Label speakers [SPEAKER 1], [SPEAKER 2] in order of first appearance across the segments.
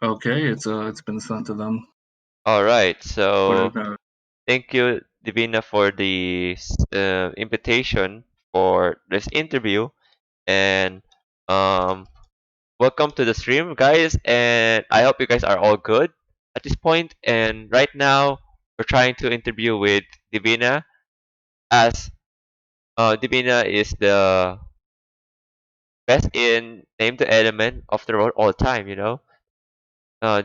[SPEAKER 1] Okay, it's been sent to them.
[SPEAKER 2] All right.
[SPEAKER 1] What
[SPEAKER 2] So
[SPEAKER 1] about?
[SPEAKER 2] thank you, Divina, for the invitation for this interview, and um, welcome to the stream, guys. And I hope you guys are all good at this point. And right now, we're trying to interview with Divina, as Divina is the best in name the element of the road all time.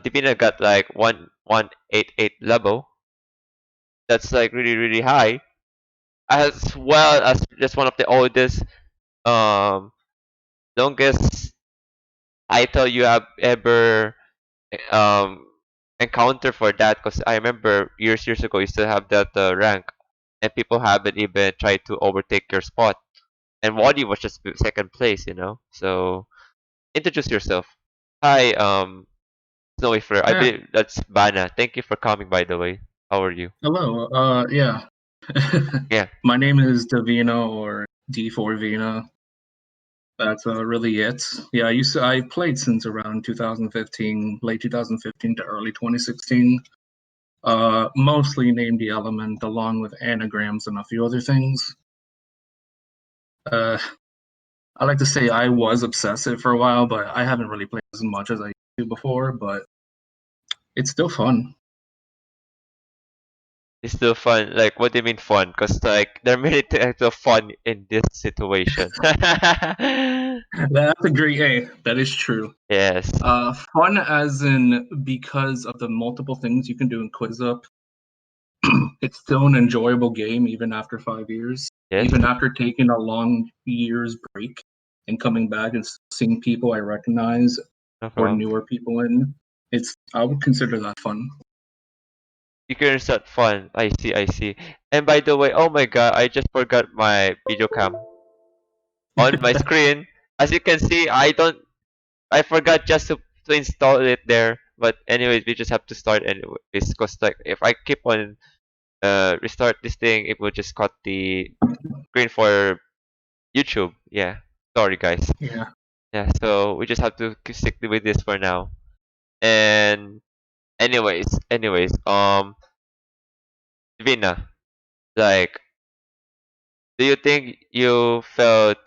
[SPEAKER 2] Divina got like 1188 level. That's like really really high, as well as just one of the oldest, um longest title you have ever um encountered for that. Because I remember years ago you still have that rank, and people haven't even tried to overtake your spot, and Wadi was just second place. So introduce yourself. Hi, Snowy Flare. I
[SPEAKER 1] Yeah,
[SPEAKER 2] believe that's Bana. Thank you for coming, by the way. How are you?
[SPEAKER 1] hello. Yeah.
[SPEAKER 2] Yeah.
[SPEAKER 1] My name is D4vina or D4vina. That's really it. Yeah, I played since around 2015, late 2015 to early 2016. Mostly named the element along with anagrams and a few other things. Uh, I like to say I was obsessive for a while, but I haven't really played as much as I used to before. But it's still fun.
[SPEAKER 2] It's still fun. Like, what do you mean fun? Because, like, there are many types of fun in this situation.
[SPEAKER 1] That's a great. Hey, that is true.
[SPEAKER 2] Yes.
[SPEAKER 1] Fun as in because of the multiple things you can do in Quizup. It's still an enjoyable game even after 5 years.
[SPEAKER 2] Yes.
[SPEAKER 1] Even after taking a long year's break and coming back and seeing people I recognize
[SPEAKER 2] No
[SPEAKER 1] or
[SPEAKER 2] problem.
[SPEAKER 1] newer people in, I would consider that fun.
[SPEAKER 2] You can start fun. I see, I see. And by the way, oh my god, I just forgot my video cam on my screen. As you can see, I forgot just to install it there. But anyways, we just have to start anyways. Because, like, if I keep on restart this thing, it will just cut the screen for YouTube. Yeah. Sorry, guys.
[SPEAKER 1] Yeah.
[SPEAKER 2] Yeah. So we just have to stick with this for now. And anyways, Vina, like, do you think you felt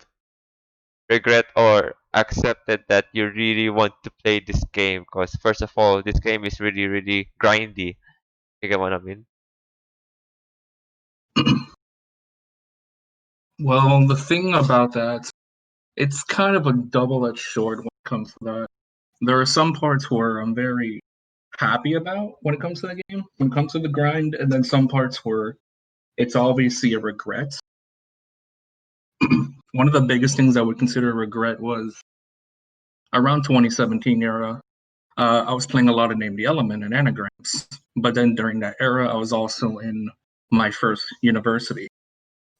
[SPEAKER 2] regret or accepted that you really want to play this game? Because first of all, this game is really really grindy. You get what I mean?
[SPEAKER 1] Well, the thing about that, it's kind of a double-edged sword when it comes to that. There are some parts where I'm very happy about when it comes to the game, when it comes to the grind, and then some parts where it's obviously a regret. One of the biggest things I would consider a regret was around 2017 era. I was playing a lot of Name the Element and Anagrams, but then during that era, I was also in my first university,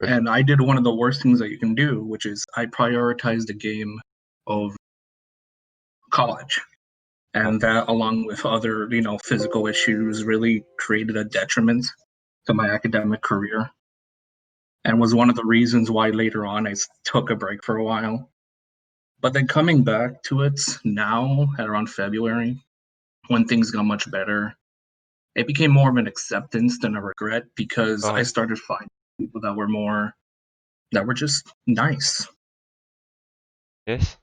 [SPEAKER 1] and I did one of the worst things that you can do, which is I prioritized the game of college,
[SPEAKER 2] Uh,
[SPEAKER 1] and that, along with other physical issues, really created a detriment to my academic career, and was one of the reasons why later on I took a break for a while. But then coming back to it now at around February, when things got much better, it became more of an acceptance than a regret because I
[SPEAKER 2] uh,
[SPEAKER 1] started finding people that were just nice.
[SPEAKER 2] yes.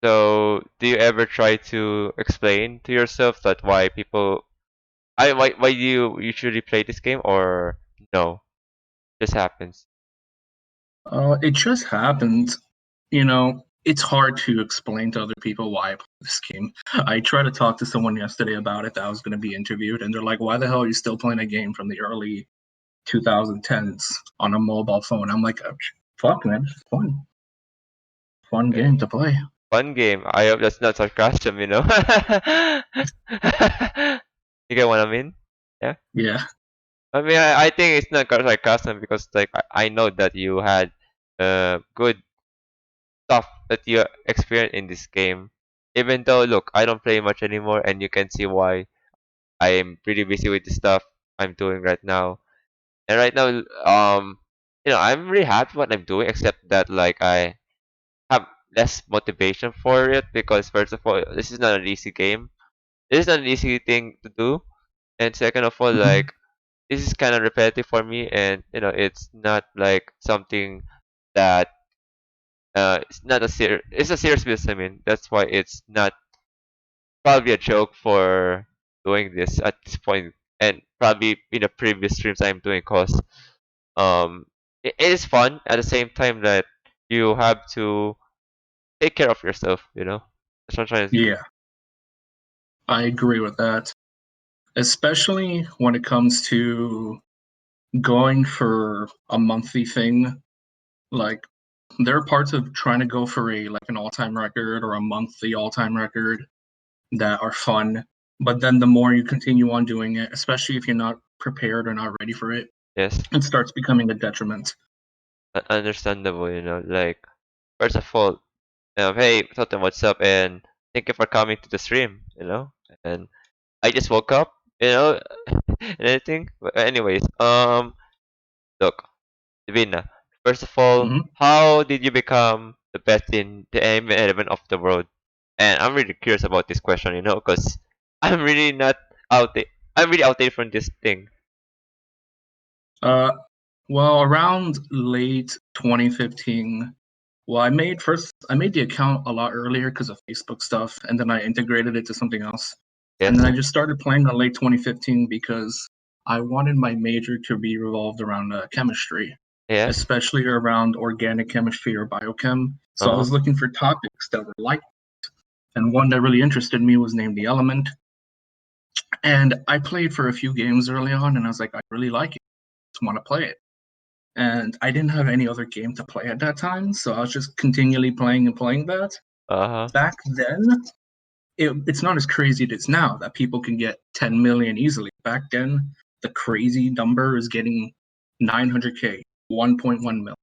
[SPEAKER 2] So, do you ever try to explain to yourself that why people, why do you usually play this game, or no? Just happens.
[SPEAKER 1] It just happened, it's hard to explain to other people why I play this game. I tried to talk to someone yesterday about it that was going to be interviewed, and they're like, "Why the hell are you still playing a game from the early 2010s on a mobile phone?" I'm like, "Fuck, man, it's fun, fun
[SPEAKER 2] Okay.
[SPEAKER 1] game to play."
[SPEAKER 2] Fun game. I hope that's not sarcasm. You get what I mean? Yeah.
[SPEAKER 1] Yeah.
[SPEAKER 2] I mean, I think it's not sarcasm, because, like, I know that you had good stuff that you experienced in this game. Even though, look, I don't play much anymore, and you can see why. I am pretty busy with the stuff I'm doing right now. And right now, I'm really happy what I'm doing, except that, like, I have. less motivation for it because first of all, this is not an easy game. This is not an easy thing to do, and second of all,
[SPEAKER 1] Mhm.
[SPEAKER 2] like this is kind of repetitive for me, and it's not like something that it's not a it's a serious business. I mean, that's why it's not probably a joke for doing this at this point, and probably in the previous streams I'm doing, cause it is fun at the same time that you have to take care of yourself. That's what I'm trying to say.
[SPEAKER 1] Yeah, I agree with that. Especially when it comes to going for a monthly thing. Like there are parts of trying to go for an all-time record or a monthly all-time record that are fun, but then the more you continue on doing it, especially if you're not prepared or not ready for it,
[SPEAKER 2] Yes,
[SPEAKER 1] it starts becoming a detriment.
[SPEAKER 2] understandable. Like first of all, hey, Totem, what's up? And thank you for coming to the stream. And I just woke up. And anything. But anyways, look, Divina. First of all,
[SPEAKER 1] Hmm.
[SPEAKER 2] how did you become the best in the anime element of the world? And I'm really curious about this question, because I'm really not out. I'm really outdated from this thing.
[SPEAKER 1] Uh, well, around late 2015, well, I made the account a lot earlier because of Facebook stuff, and then I integrated it to something else. And then
[SPEAKER 2] Yes,
[SPEAKER 1] I just started playing in late 2015 because I wanted my major to be revolved around chemistry,
[SPEAKER 2] yes.
[SPEAKER 1] especially around organic chemistry or biochem.
[SPEAKER 2] Uh
[SPEAKER 1] So I
[SPEAKER 2] huh.
[SPEAKER 1] was looking for topics that were like, and one that really interested me was named the element. And I played for a few games early on, and I was like, I really like it, just want to play it. And I didn't have any other game to play at that time, so I was just continually playing and playing that.
[SPEAKER 2] Uh huh.
[SPEAKER 1] Back then, it's not as crazy as it is now that people can get 10 million easily. Back then, the crazy number is getting 900K, 1.1 mil,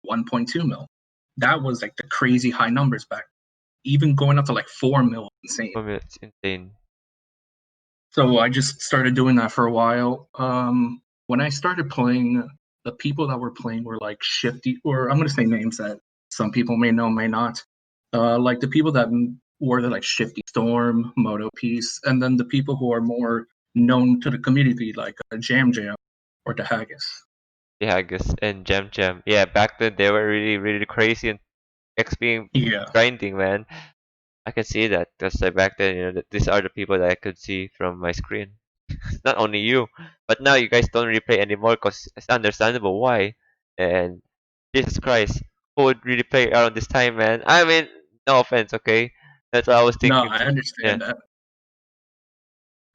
[SPEAKER 1] 1.2 mil. That was like the crazy high numbers back. Even going up to like 4 mil, insane.
[SPEAKER 2] For me, it's insane.
[SPEAKER 1] So I just started doing that for a while. When I started playing, the people that were playing were like Shifty, or I'm going to say names that some people may know, may not. Like the people that were the like Shifty Storm, Moto Piece, and then the people who are more known to the community, like JamJam or the Haggis.
[SPEAKER 2] Yeah, I guess. And Jam Jam. Yeah, back then they were really, really crazy and XP
[SPEAKER 1] Yeah,
[SPEAKER 2] grinding, man. I can see that because back then, these are the people that I could see from my screen. Not only you, but now you guys don't really play anymore because it's understandable why. And Jesus Christ, who would really play around this time, man? I mean, no offense, okay? That's what I was
[SPEAKER 1] no,
[SPEAKER 2] thinking
[SPEAKER 1] I
[SPEAKER 2] too. Yeah.
[SPEAKER 1] understand that.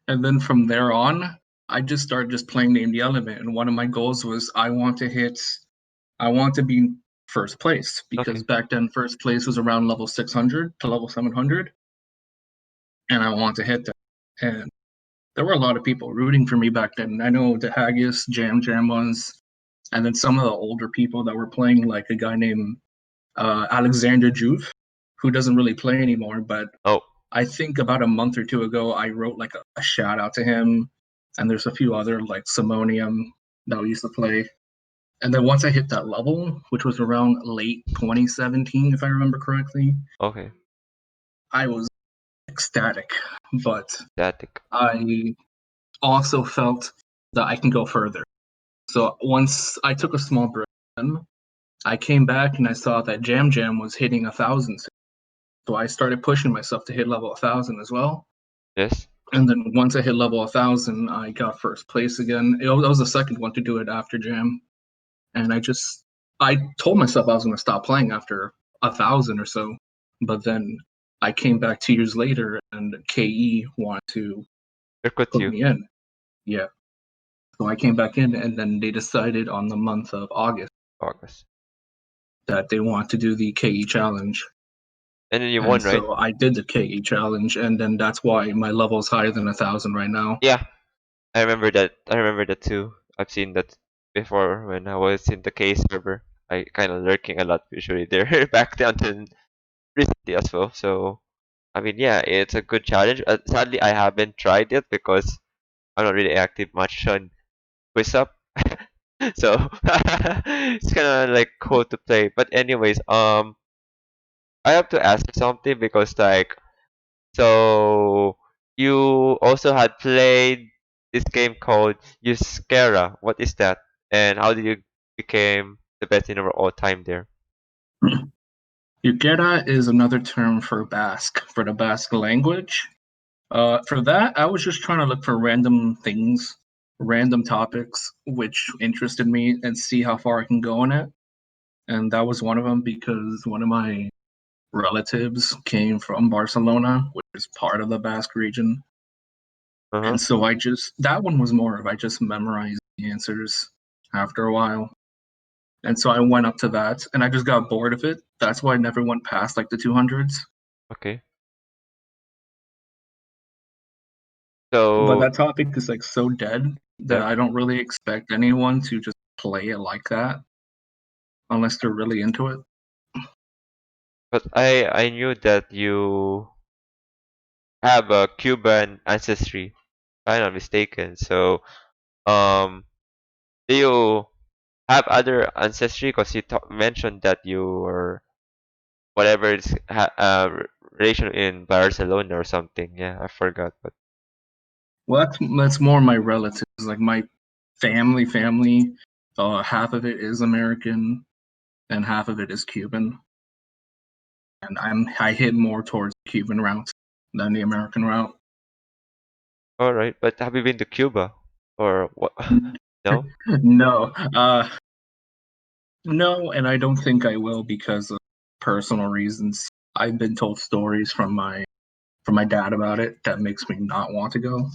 [SPEAKER 1] And then from there on, I just started just playing Name the Element. And one of my goals was I want to be first place because
[SPEAKER 2] Okay.
[SPEAKER 1] back then first place was around level 600 to level 700. And I want to hit that. And there were a lot of people rooting for me back then. I know the Haggis, Jam Jam was, and then some of the older people that were playing, like a guy named Alexander Juve, who doesn't really play anymore, but
[SPEAKER 2] Oh,
[SPEAKER 1] I think about a month or two ago, I wrote like a shout out to him, and there's a few other like Simonium that we used to play. And then once I hit that level, which was around late 2017, if I remember correctly,
[SPEAKER 2] okay.
[SPEAKER 1] I was ecstatic. But
[SPEAKER 2] Static.
[SPEAKER 1] I also felt that I can go further. So once I took a small break, I came back and I saw that Jam Jam was hitting 1,000. So I started pushing myself to hit level 1,000 as well.
[SPEAKER 2] Yes.
[SPEAKER 1] And then once I hit level 1,000, I got first place again. I was the second one to do it after Jam, and I told myself I was going to stop playing after 1,000 or so, but then I came back 2 years later, and KE wanted to
[SPEAKER 2] Recruit
[SPEAKER 1] put
[SPEAKER 2] you.
[SPEAKER 1] me in. Yeah, so I came back in, and then they decided on the month of August
[SPEAKER 2] August.
[SPEAKER 1] that they want to do the KE challenge.
[SPEAKER 2] And then you
[SPEAKER 1] And
[SPEAKER 2] won, right?
[SPEAKER 1] so I did the KE challenge, and then that's why my level is higher than 1,000 right now.
[SPEAKER 2] Yeah, I remember that. I remember that too. I've seen that before when I was in the case server. I kind of lurking a lot usually there back down to recently as well. So I mean, yeah, it's a good challenge. Sadly, I haven't tried it because I'm not really active much on Quizup. So it's kind of like cool to play. But anyways, I have to ask you something because like so you also had played this game called Euskera. What is that? And how did you became the best in all time there?
[SPEAKER 1] Euskera is another term for Basque, for the Basque language. For that, I was just trying to look for random things, random topics which interested me and see how far I can go in it. And that was one of them because one of my relatives came from Barcelona, which is part of the Basque region.
[SPEAKER 2] Uh-huh.
[SPEAKER 1] And so that one was more of I just memorized the answers after a while. And so I went up to that and I just got bored of it. That's why I never went past like the 200s.
[SPEAKER 2] Okay.
[SPEAKER 1] But
[SPEAKER 2] So
[SPEAKER 1] that topic is like so dead that
[SPEAKER 2] yeah.
[SPEAKER 1] I don't really expect anyone to just play it like that unless they're really into it.
[SPEAKER 2] But I knew that you have a Cuban ancestry, if I'm not mistaken. So um do you have other ancestry? Because you mentioned that you were whatever is relation in Barcelona or something. Yeah, I forgot. But
[SPEAKER 1] Well, that's more my relatives, like my family. Half of it is American and half of it is Cuban, and I hit more towards the Cuban route than the American route.
[SPEAKER 2] all right. But have you been to Cuba or what? No.
[SPEAKER 1] No, no, and I don't think I will because of personal reasons. I've been told stories from my dad about it that makes me not want to go.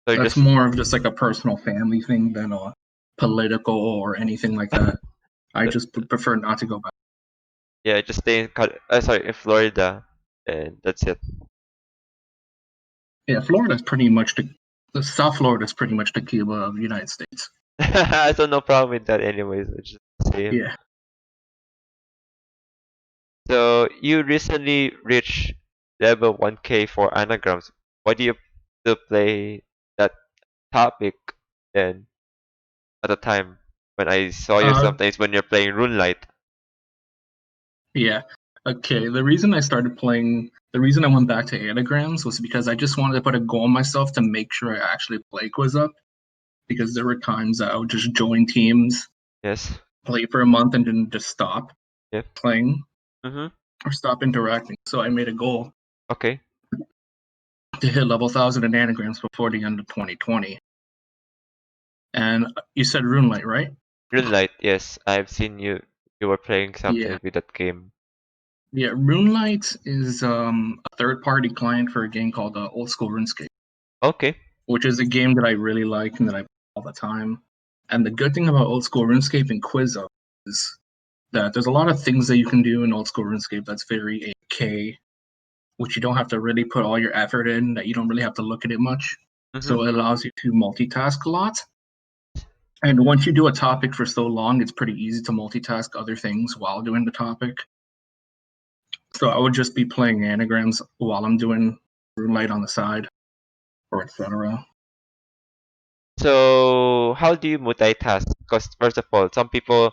[SPEAKER 2] So you
[SPEAKER 1] That's
[SPEAKER 2] just
[SPEAKER 1] more of just like a personal family thing than a political or anything like that. I
[SPEAKER 2] uh,
[SPEAKER 1] just prefer not to go back.
[SPEAKER 2] yeah, just stay in sorry, in Florida, and that's it.
[SPEAKER 1] Yeah, Florida's pretty much the South Florida's pretty much the Cuba of the United States.
[SPEAKER 2] So no problem with that, anyways. It's just the same.
[SPEAKER 1] Yeah.
[SPEAKER 2] So you recently reached level 1K for anagrams. Why do you still play that topic then at the time when I saw you
[SPEAKER 1] Uh,
[SPEAKER 2] sometimes when you're playing Runelite?
[SPEAKER 1] yeah. Okay. The reason I went back to Anagrams was because I just wanted to put a goal on myself to make sure I actually play Quizup. Because there were times that I would just join teams,
[SPEAKER 2] Yes.
[SPEAKER 1] play for a month, and then just stop
[SPEAKER 2] Yep.
[SPEAKER 1] playing
[SPEAKER 2] Mm-hmm.
[SPEAKER 1] or stop interacting. So I made a goal
[SPEAKER 2] Okay.
[SPEAKER 1] to hit level 1,000 in Anagrams before the end of 2020. And you said Runelite, right?
[SPEAKER 2] Runelite, yes. I've seen you were playing
[SPEAKER 1] Yeah.
[SPEAKER 2] something with that game.
[SPEAKER 1] Yeah, Runelite is a third-party client for a game called Old School RuneScape,
[SPEAKER 2] Okay.
[SPEAKER 1] which is a game that I really like and that I play all the time. And the good thing about Old School RuneScape and Quizup is that there's a lot of things that you can do in Old School RuneScape that's very AK, which you don't have to really put all your effort in, that you don't really have to look at it much.
[SPEAKER 2] Mm-hmm.
[SPEAKER 1] So it allows you to multitask a lot. And once you do a topic for so long, it's pretty easy to multitask other things while doing the topic. So I would just be playing anagrams while I'm doing Runelite on the side, or etc.
[SPEAKER 2] So how do you multitask? Because first of all, some people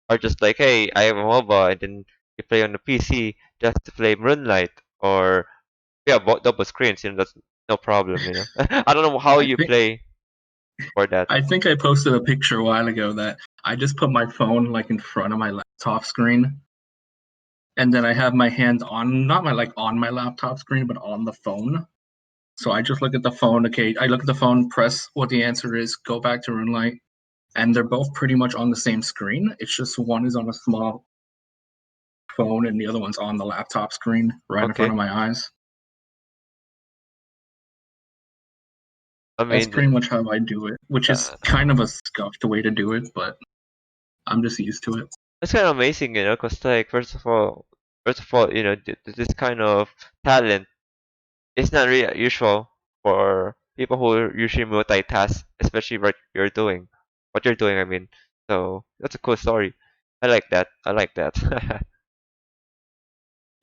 [SPEAKER 2] are just like, hey, I have a mobile, and then you play on the PC just to play Moonlight, or yeah, double screens. That's no problem. I don't know how
[SPEAKER 1] I
[SPEAKER 2] you
[SPEAKER 1] think
[SPEAKER 2] play for that.
[SPEAKER 1] I think I posted a picture a while ago that I just put my phone like in front of my laptop screen, and then I have my hand on not my like on my laptop screen, but on the phone. So I just look at the phone. Okay, I look at the phone, press what the answer is, go back to Runelite, and they're both pretty much on the same screen. It's just one is on a small phone and the other one's on the laptop screen right in front
[SPEAKER 2] Okay.
[SPEAKER 1] of my eyes.
[SPEAKER 2] I
[SPEAKER 1] That's
[SPEAKER 2] mean,
[SPEAKER 1] pretty much how I do it, which is
[SPEAKER 2] uh,
[SPEAKER 1] kind of a scuffed way to do it, but I'm just used to it.
[SPEAKER 2] it's kind of amazing, because like first of all, this kind of talent is not really usual for people who usually multitask, especially what you're doing. I mean, so that's a cool story. I like that. I like that.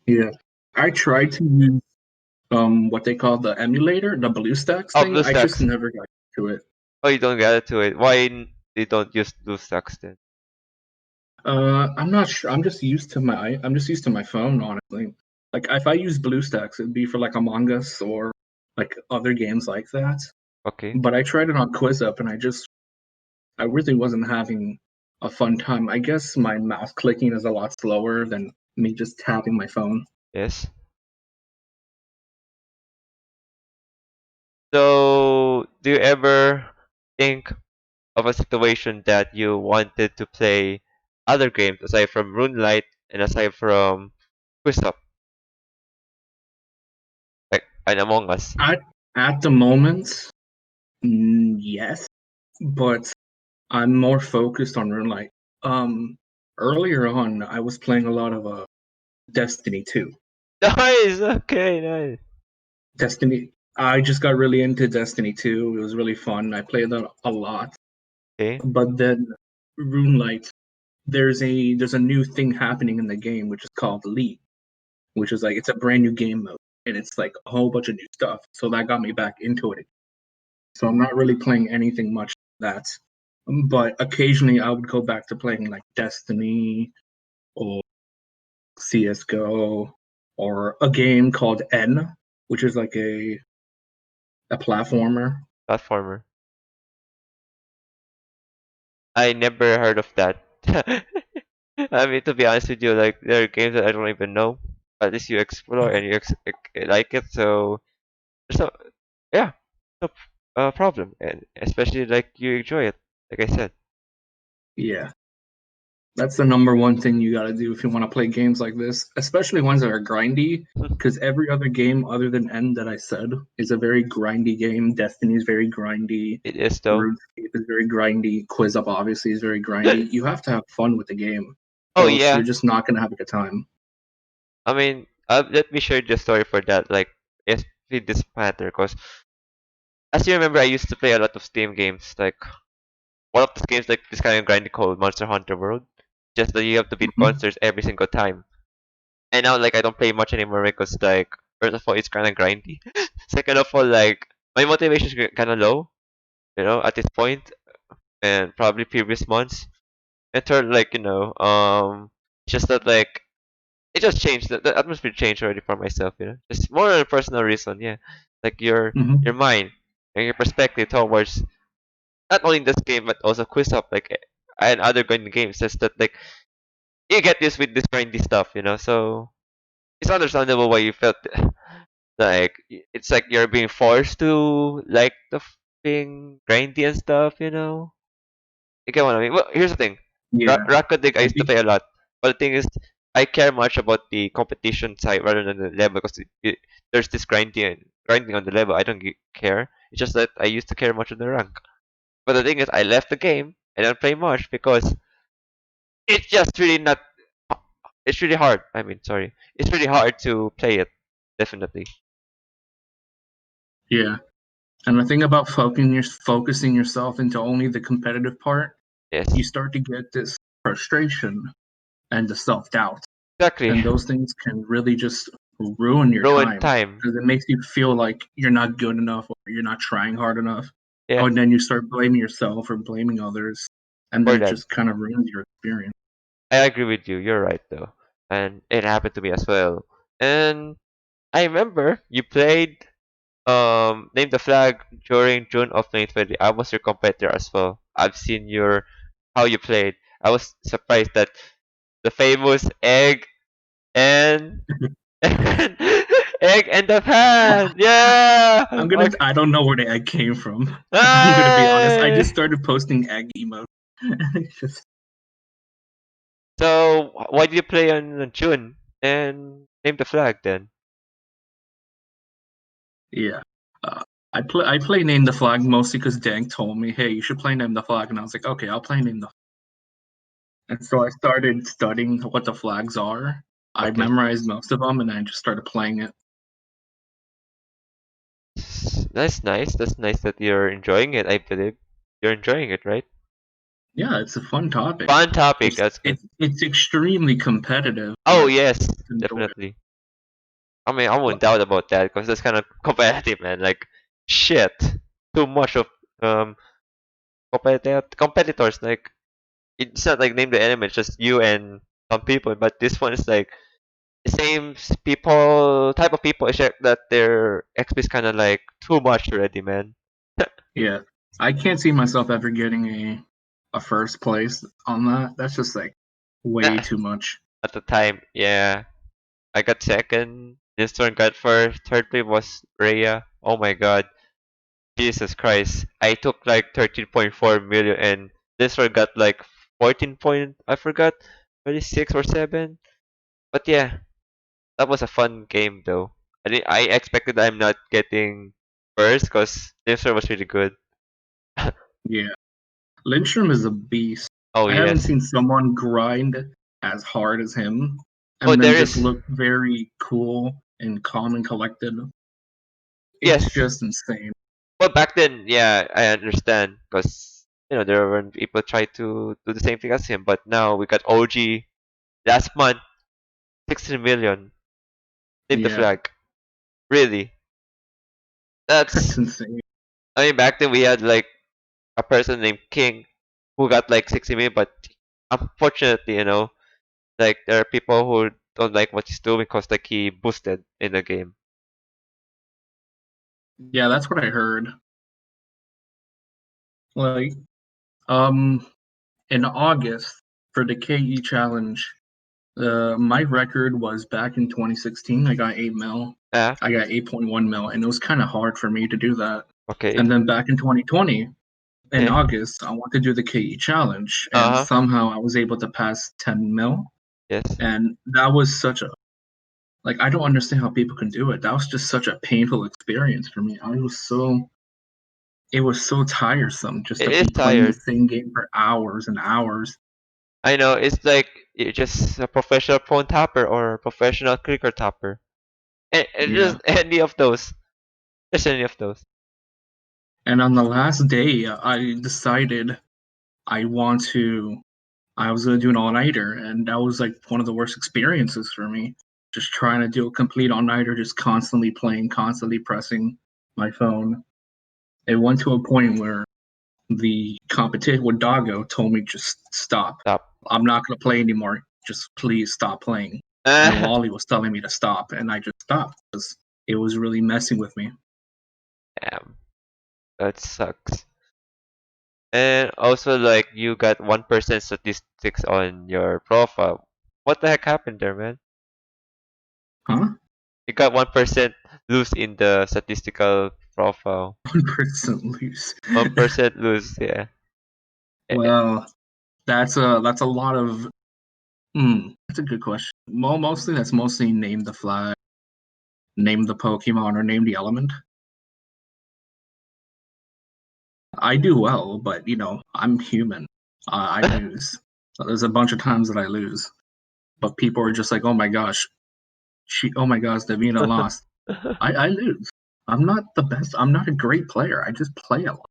[SPEAKER 1] Yeah. I tried to use what they call the emulator, the Bluestacks
[SPEAKER 2] Oh,
[SPEAKER 1] thing. I just
[SPEAKER 2] Bluestacks.
[SPEAKER 1] never got to it.
[SPEAKER 2] Oh, you don't get to it. Why they don't use Bluestacks then?
[SPEAKER 1] I'm not sure. I'm just used to my phone, honestly. Like if I use BlueStacks, it'd be for like Among Us or like other games like that.
[SPEAKER 2] Okay.
[SPEAKER 1] But I tried it on Quizup, and I really wasn't having a fun time. I guess my mouse clicking is a lot slower than me just tapping my phone.
[SPEAKER 2] Yes. So, do you ever think of a situation that you wanted to play other games aside from Runelite and aside from Quizup, like and Among Us?
[SPEAKER 1] At at the moment, yes, but I'm more focused on Runelite. Um, Earlier on, I was playing a lot of Destiny 2.
[SPEAKER 2] Nice. Okay. Nice.
[SPEAKER 1] Destiny. I just got really into Destiny 2. It was really fun. I played that a lot.
[SPEAKER 2] Okay.
[SPEAKER 1] But then Runelite, there's a new thing happening in the game which is called League, which is like it's a brand new game mode and it's like a whole bunch of new stuff. So that got me back into it. So I'm not really playing anything much that. But occasionally I would go back to playing like Destiny or CS:GO or a game called N, which is like a platformer.
[SPEAKER 2] Platformer. I never heard of that. I mean, to be honest with you, like there are games that I don't even know. At least you explore and you like it, so there's no, yeah, no problem, and especially like you enjoy it. Like I said,
[SPEAKER 1] Yeah. That's the number one thing you got to do if you want to play games like this, especially ones that are grindy. Because every other game other than End that I said is a very grindy game. Destiny is very grindy.
[SPEAKER 2] it is though.
[SPEAKER 1] RuneScape is very grindy. Quizup obviously is very grindy. You have to have fun with the game,
[SPEAKER 2] Oh
[SPEAKER 1] or else
[SPEAKER 2] yeah,
[SPEAKER 1] you're just not gonna have a good time.
[SPEAKER 2] I mean, let me share the story for that. Like, if it this matter, because as you remember, I used to play a lot of Steam games. Like one of the games like this kind of grindy called Monster Hunter World. Just that you have to beat
[SPEAKER 1] Hmm.
[SPEAKER 2] monsters every single time. And now like I don't play much anymore because like first of all it's kind of grindy. Second of all, like my motivation is kind of low, at this point, and probably previous months. And third, like just that like it just changed. The atmosphere changed already for myself. Just more on a personal reason. Yeah, like your
[SPEAKER 1] Hmm.
[SPEAKER 2] mind and your perspective towards not only this game but also quiz up like and other grinding games. Just that like you get this with this grindy stuff. So it's understandable why you felt like it's like you're being forced to like the being grindy and stuff. You get what I mean? Well, here's the thing.
[SPEAKER 1] Yeah.
[SPEAKER 2] Rocket League I
[SPEAKER 1] It
[SPEAKER 2] used to
[SPEAKER 1] be-
[SPEAKER 2] play a lot, but the thing is, I care much about the competition side rather than the level because there's this grinding on the level. I don't care. It's just that I used to care much on the rank. But the thing is, I left the game. I don't play much because it's just really not. It's really hard. I mean, sorry. It's really hard to play it. Definitely.
[SPEAKER 1] yeah. And the thing about focusing yourself into only the competitive part,
[SPEAKER 2] Yes.
[SPEAKER 1] you start to get this frustration and the self doubt.
[SPEAKER 2] Exactly.
[SPEAKER 1] And those things can really just ruin your
[SPEAKER 2] Ruin
[SPEAKER 1] time
[SPEAKER 2] time.
[SPEAKER 1] because it makes you feel like you're not good enough or you're not trying hard enough.
[SPEAKER 2] Yeah.
[SPEAKER 1] And then you start blaming yourself or blaming others, and then
[SPEAKER 2] For
[SPEAKER 1] it
[SPEAKER 2] that.
[SPEAKER 1] just kind of ruins your experience.
[SPEAKER 2] I agree with you. You're right though. And it happened to me as well. And I remember you played Name the Flag during June of 2020. I was your competitor as well. I've seen your how you played. I was surprised that the famous egg and egg and the pan. Yeah. Okay.
[SPEAKER 1] I don't know where the egg came from. I'm gonna be honest. I
[SPEAKER 2] Hey!
[SPEAKER 1] just started posting egg emotes. Just
[SPEAKER 2] So why did you play on June and Name the Flag then?
[SPEAKER 1] yeah. Uh, I play Name the Flag mostly because Dank told me, hey, you should play Name the Flag, and I was like, okay, I'll play Name the. And so I started studying what the flags are. I
[SPEAKER 2] Okay.
[SPEAKER 1] memorized most of them, and I just started playing it.
[SPEAKER 2] That's nice. That's nice that you're enjoying it. I believe you're enjoying it, right?
[SPEAKER 1] Yeah, it's a fun topic.
[SPEAKER 2] Fun topic.
[SPEAKER 1] It's
[SPEAKER 2] That's good.
[SPEAKER 1] it's extremely competitive,
[SPEAKER 2] Oh
[SPEAKER 1] but
[SPEAKER 2] yes,
[SPEAKER 1] it's enjoyable.
[SPEAKER 2] definitely. I mean, I wouldn't
[SPEAKER 1] But
[SPEAKER 2] doubt about that because that's kind of competitive, man. Like, shit, too much of um competitors. Like, it's not like name the enemy. It's just you and some people. But this one is like the same people type of people. Except that their XP is kind of like too much already, man.
[SPEAKER 1] Yeah, I can't see myself ever getting a first place on that. That's just like way
[SPEAKER 2] Nah,
[SPEAKER 1] too much.
[SPEAKER 2] at the time, yeah, I got second. This one got first. Third place was Rhea. Oh my god. Jesus Christ. I took like 13.4 million and this one got like 14 point, I forgot, 36 or 7. But yeah, that was a fun game though. I expected I'm not getting first because this one was really good.
[SPEAKER 1] Yeah, Lindstrom is a beast.
[SPEAKER 2] Oh
[SPEAKER 1] I haven't
[SPEAKER 2] yes.
[SPEAKER 1] seen someone grind as hard as him
[SPEAKER 2] Oh,
[SPEAKER 1] and then
[SPEAKER 2] there
[SPEAKER 1] just
[SPEAKER 2] is.
[SPEAKER 1] look very cool and calm and collected. It's
[SPEAKER 2] Yes.
[SPEAKER 1] just insane.
[SPEAKER 2] Well, back then, yeah, I understand because there were people try to do the same thing as him, but now we got OG last month, 16 million. Leave the
[SPEAKER 1] Yeah,
[SPEAKER 2] flag. Really?
[SPEAKER 1] that's
[SPEAKER 2] That's.
[SPEAKER 1] insane.
[SPEAKER 2] I mean, back then we had like a person named King who got like 60 million, but unfortunately, like there are people who don't like what he's doing because like he boosted in the game.
[SPEAKER 1] Yeah, that's what I heard. Like, um, in August for the KE challenge, my record was back in 2016. I got 8 mil.
[SPEAKER 2] Ah,
[SPEAKER 1] I got 8.1 mil, and it was kind of hard for me to do that.
[SPEAKER 2] okay.
[SPEAKER 1] And then back in 2020, in
[SPEAKER 2] Eh.
[SPEAKER 1] August, I wanted to do the KE challenge, and
[SPEAKER 2] Uh huh.
[SPEAKER 1] somehow I was able to pass 10 mil.
[SPEAKER 2] Yes.
[SPEAKER 1] And that was such a like I don't understand how people can do it. That was just such a painful experience for me. It was so tiresome just
[SPEAKER 2] It
[SPEAKER 1] to
[SPEAKER 2] is
[SPEAKER 1] be playing the
[SPEAKER 2] tired.
[SPEAKER 1] same game for hours and hours.
[SPEAKER 2] I know. It's like you're just a professional phone tapper or professional clicker tapper. And just
[SPEAKER 1] Yeah.
[SPEAKER 2] any of those. Just any of those.
[SPEAKER 1] And on the last day, I decided I want to I was gonna do an all-nighter, and that was like one of the worst experiences for me. Just trying to do a complete all-nighter, just constantly playing, constantly pressing my phone. It went to a point where the competition with Doggo told me just stop.
[SPEAKER 2] Stop.
[SPEAKER 1] I'm not gonna play anymore. Just please stop playing. And
[SPEAKER 2] Ah,
[SPEAKER 1] Wally was telling me to stop, and I just stopped because it was really messing with me.
[SPEAKER 2] damn. That sucks. And also, like, you got 1% statistics on your profile. What the heck happened there, man?
[SPEAKER 1] Huh?
[SPEAKER 2] You got 1% loose in the statistical profile.
[SPEAKER 1] 1% loose.
[SPEAKER 2] 1% loose, yeah.
[SPEAKER 1] Well, that's a lot of. That's a good question. Well, mostly that's mostly name the flag, name the Pokemon, or name the element. I do well, but I'm human. I lose. So there's a bunch of times that I lose, but people are just like, "Oh my gosh, oh my gosh, D4vina lost." I lose. I'm not the best. I'm not a great player. I just play a lot.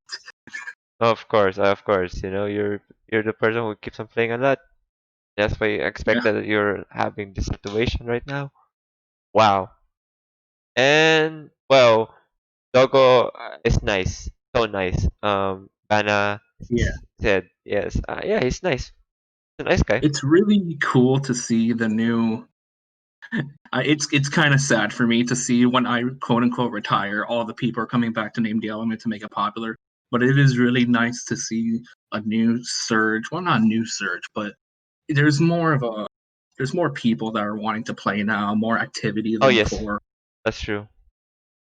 [SPEAKER 2] Of course, of course. You're the person who keeps on playing a lot. That's why I expect
[SPEAKER 1] Yeah,
[SPEAKER 2] that you're having this situation right now. Wow. And well, Doggo is nice, so nice. Bana
[SPEAKER 1] yeah.
[SPEAKER 2] said yes. Yeah, he's nice. He's a nice guy.
[SPEAKER 1] It's really cool to see the new. It's kind of sad for me to see when I quote unquote retire, all the people are coming back to name the element to make it popular. But it is really nice to see a new surge. Well, not a new surge, but there's more of a there's more people that are wanting to play now, more activity
[SPEAKER 2] Oh
[SPEAKER 1] than
[SPEAKER 2] yes,
[SPEAKER 1] before.
[SPEAKER 2] that's true.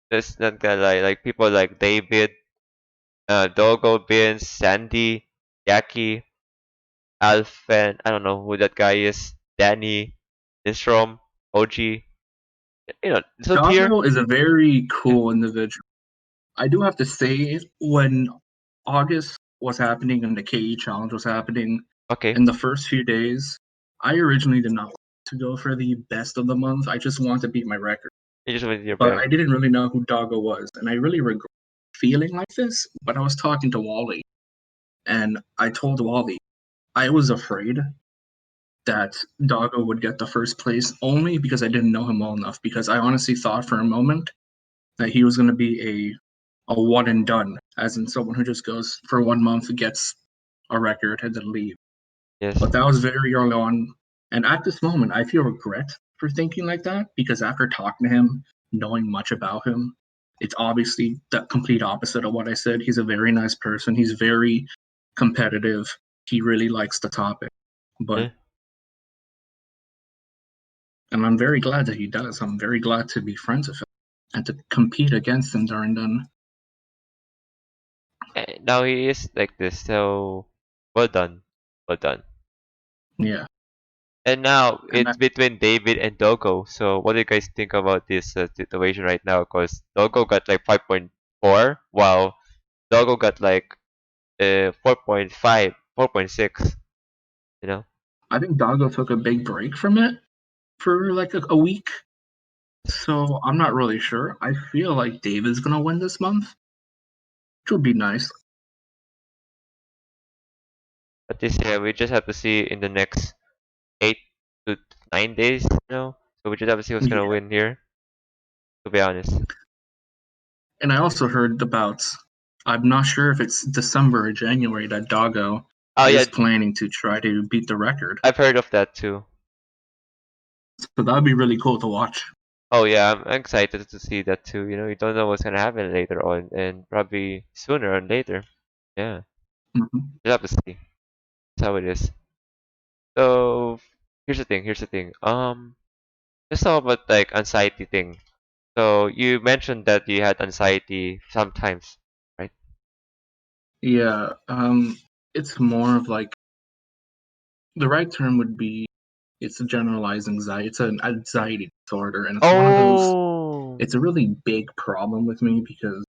[SPEAKER 2] That's not gonna lie. Like people like David, Doggo, Vince, Sandy, Yaki, Alphen. I don't know who that guy is. Danny, Nistrom, OG. So tier.
[SPEAKER 1] Doggo is a very
[SPEAKER 2] Yeah.
[SPEAKER 1] cool individual. I do have to say, when August was happening and the KE challenge was happening,
[SPEAKER 2] Okay.
[SPEAKER 1] in the first few days, I originally did not want to go for the best of the month. I just wanted to beat my record.
[SPEAKER 2] You just went your
[SPEAKER 1] But
[SPEAKER 2] bag.
[SPEAKER 1] I didn't really know who Doggo was, and I really regret feeling like this. But I was talking to Wally, and I told Wally I was afraid that Doggo would get the first place only because I didn't know him well enough. Because I honestly thought for a moment that he was going to be a one and done, as in someone who just goes for 1 month, gets a record, and then leave.
[SPEAKER 2] Yes.
[SPEAKER 1] But that was very early on. And at this moment, I feel regret for thinking like that because after talking to him, knowing much about him, it's obviously the complete opposite of what I said. He's a very nice person. He's very competitive. He really likes the topic. But
[SPEAKER 2] Yeah.
[SPEAKER 1] and I'm very glad that he does. I'm very glad to be friends with him and to compete against him during then.
[SPEAKER 2] Now he is like this, so well done. Well done.
[SPEAKER 1] Yeah.
[SPEAKER 2] And now
[SPEAKER 1] And I,
[SPEAKER 2] it's between David and Doggo. So what do you guys think about this situation right now? Because Doggo got like 5.4, while Doggo got like 4.5, 4.6. You know.
[SPEAKER 1] I think Doggo took a big break from it for like a week. So I'm not really sure. I feel like David's gonna win this month, which would be nice.
[SPEAKER 2] But this year we just have to see in the next 8 to 9 days. So we just have to see who's gonna
[SPEAKER 1] Yeah.
[SPEAKER 2] win here. To be honest.
[SPEAKER 1] And I also heard about, I'm not sure if it's December or January, that Doggo
[SPEAKER 2] Oh yeah,
[SPEAKER 1] is planning to try to beat the record.
[SPEAKER 2] I've heard of that too.
[SPEAKER 1] So that would be really cool to watch.
[SPEAKER 2] Oh yeah, I'm excited to see that too. You don't know what's gonna happen later on, and probably sooner or later. Yeah,
[SPEAKER 1] Mhm.
[SPEAKER 2] you'll have to see. That's how it is. So here's the thing. Here's the thing. Let's talk about like anxiety thing. So you mentioned that you had anxiety sometimes, right?
[SPEAKER 1] Yeah, it's more of like the right term would be it's a generalized anxiety. It's an anxiety disorder, and it's one of those.
[SPEAKER 2] Oh,
[SPEAKER 1] It's a really big problem with me because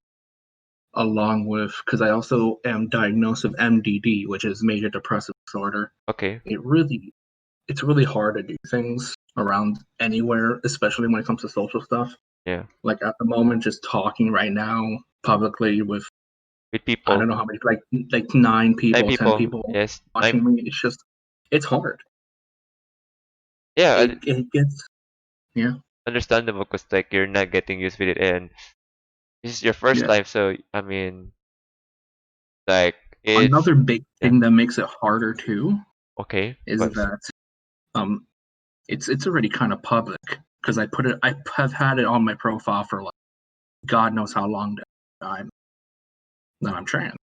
[SPEAKER 1] along with because I also am diagnosed with MDD, which is major depressive disorder.
[SPEAKER 2] okay.
[SPEAKER 1] It's really hard to do things around anywhere, especially when it comes to social stuff.
[SPEAKER 2] Yeah,
[SPEAKER 1] Like at the moment, just talking right now publicly with
[SPEAKER 2] with
[SPEAKER 1] I don't
[SPEAKER 2] people,
[SPEAKER 1] know how many, like 9 people, 10 people
[SPEAKER 2] Yes,
[SPEAKER 1] watching me. It's hard.
[SPEAKER 2] yeah,
[SPEAKER 1] It gets yeah
[SPEAKER 2] understandable because like you're not getting used with it, and this is your first
[SPEAKER 1] yeah.
[SPEAKER 2] time. So I mean, like it's
[SPEAKER 1] Another big
[SPEAKER 2] yeah,
[SPEAKER 1] thing that makes it harder too
[SPEAKER 2] okay,
[SPEAKER 1] is
[SPEAKER 2] but
[SPEAKER 1] that um it's already kind of public because I have had it on my profile for like God knows how long I'm that I'm trans,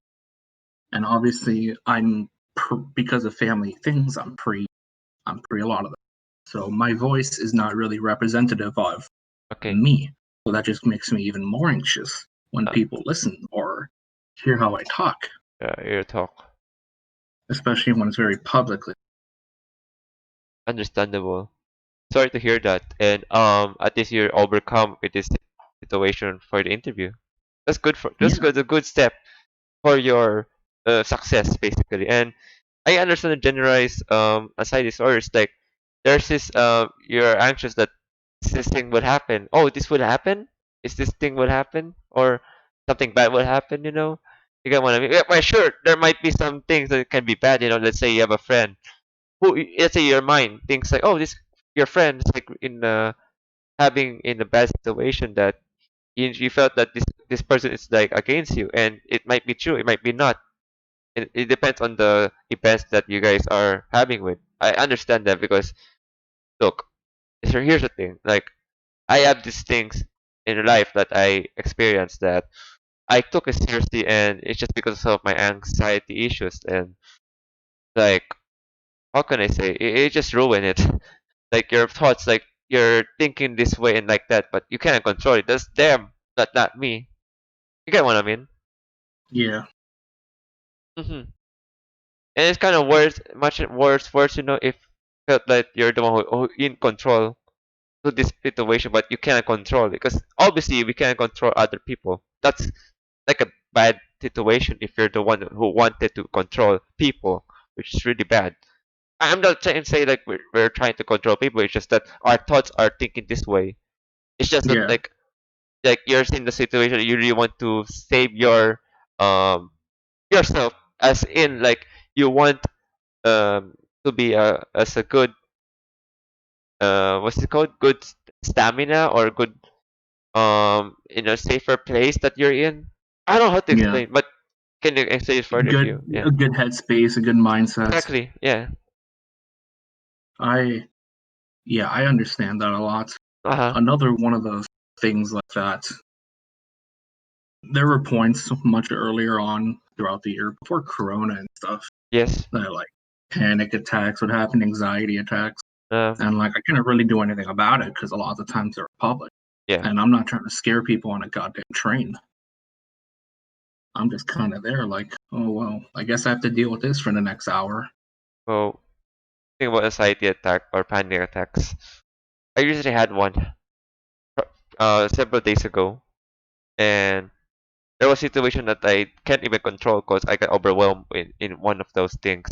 [SPEAKER 1] and obviously because of family things I'm pre a lot of them, so my voice is not really representative of
[SPEAKER 2] okay.
[SPEAKER 1] me, so that just makes me even more anxious when
[SPEAKER 2] Uh,
[SPEAKER 1] people listen or hear how I talk,
[SPEAKER 2] your talk.
[SPEAKER 1] especially when it's very publicly.
[SPEAKER 2] Understandable. Sorry to hear that. And at least you're overcome with this situation for the interview. That's
[SPEAKER 1] Yeah,
[SPEAKER 2] good, a good step for your success basically. And I understand the generalized anxiety disorders. Like there's this you're anxious that this thing will happen. Oh, this will happen? Is this thing will happen? Or something bad will happen, you know? You get what I mean? Yeah, well, sure, there might be some things that can be bad, you know. Let's say you have a friend who, let's say your mind thinks like, oh, this your friend is like in having in a bad situation that you felt that this person is like against you, and it might be true, it might be not. It depends on the events that you guys are having with. I understand that because look, here's the thing. Like I have these things in life that I experienced that I took it seriously, and it's just because of my anxiety issues. And like, how can I say? It just ruined it. Like your thoughts, like you're thinking this way and like that, but you can't control it. That's them, not me. You get what I mean?
[SPEAKER 1] yeah,
[SPEAKER 2] Hmm. And it's kind of worse, much worse, if felt like you're the one who in control to this situation, but you can't control it because obviously we can't control other people. That's like a bad situation if you're the one who wanted to control people, which is really bad. I'm not trying to say like we're trying to control people. It's just that our thoughts are thinking this way. It's just that
[SPEAKER 1] yeah,
[SPEAKER 2] like you're in the situation you really want to save your um yourself, as in like you want um to be as a good what's it called, good stamina or good in a safer place that you're in. I don't know how to
[SPEAKER 1] yeah.
[SPEAKER 2] explain, but can you explain it further if
[SPEAKER 1] Good
[SPEAKER 2] you, yeah,
[SPEAKER 1] a good headspace, a good mindset.
[SPEAKER 2] exactly, yeah.
[SPEAKER 1] I I understand that a lot.
[SPEAKER 2] Uh-huh.
[SPEAKER 1] Another one of those things like that. There were points much earlier on throughout the year before Corona and stuff
[SPEAKER 2] Yes.
[SPEAKER 1] that like panic attacks would happen, anxiety attacks,
[SPEAKER 2] Uh,
[SPEAKER 1] and like I couldn't really do anything about it because a lot of the times they're public,
[SPEAKER 2] yeah.
[SPEAKER 1] and I'm not trying to scare people on a goddamn train. I'm just kind of there, like, oh well, I guess I have to deal with this for the next hour.
[SPEAKER 2] So, think about anxiety attack or panic attacks. I usually had one several days ago, and there was a situation that I can't even control because I got overwhelmed in one of those things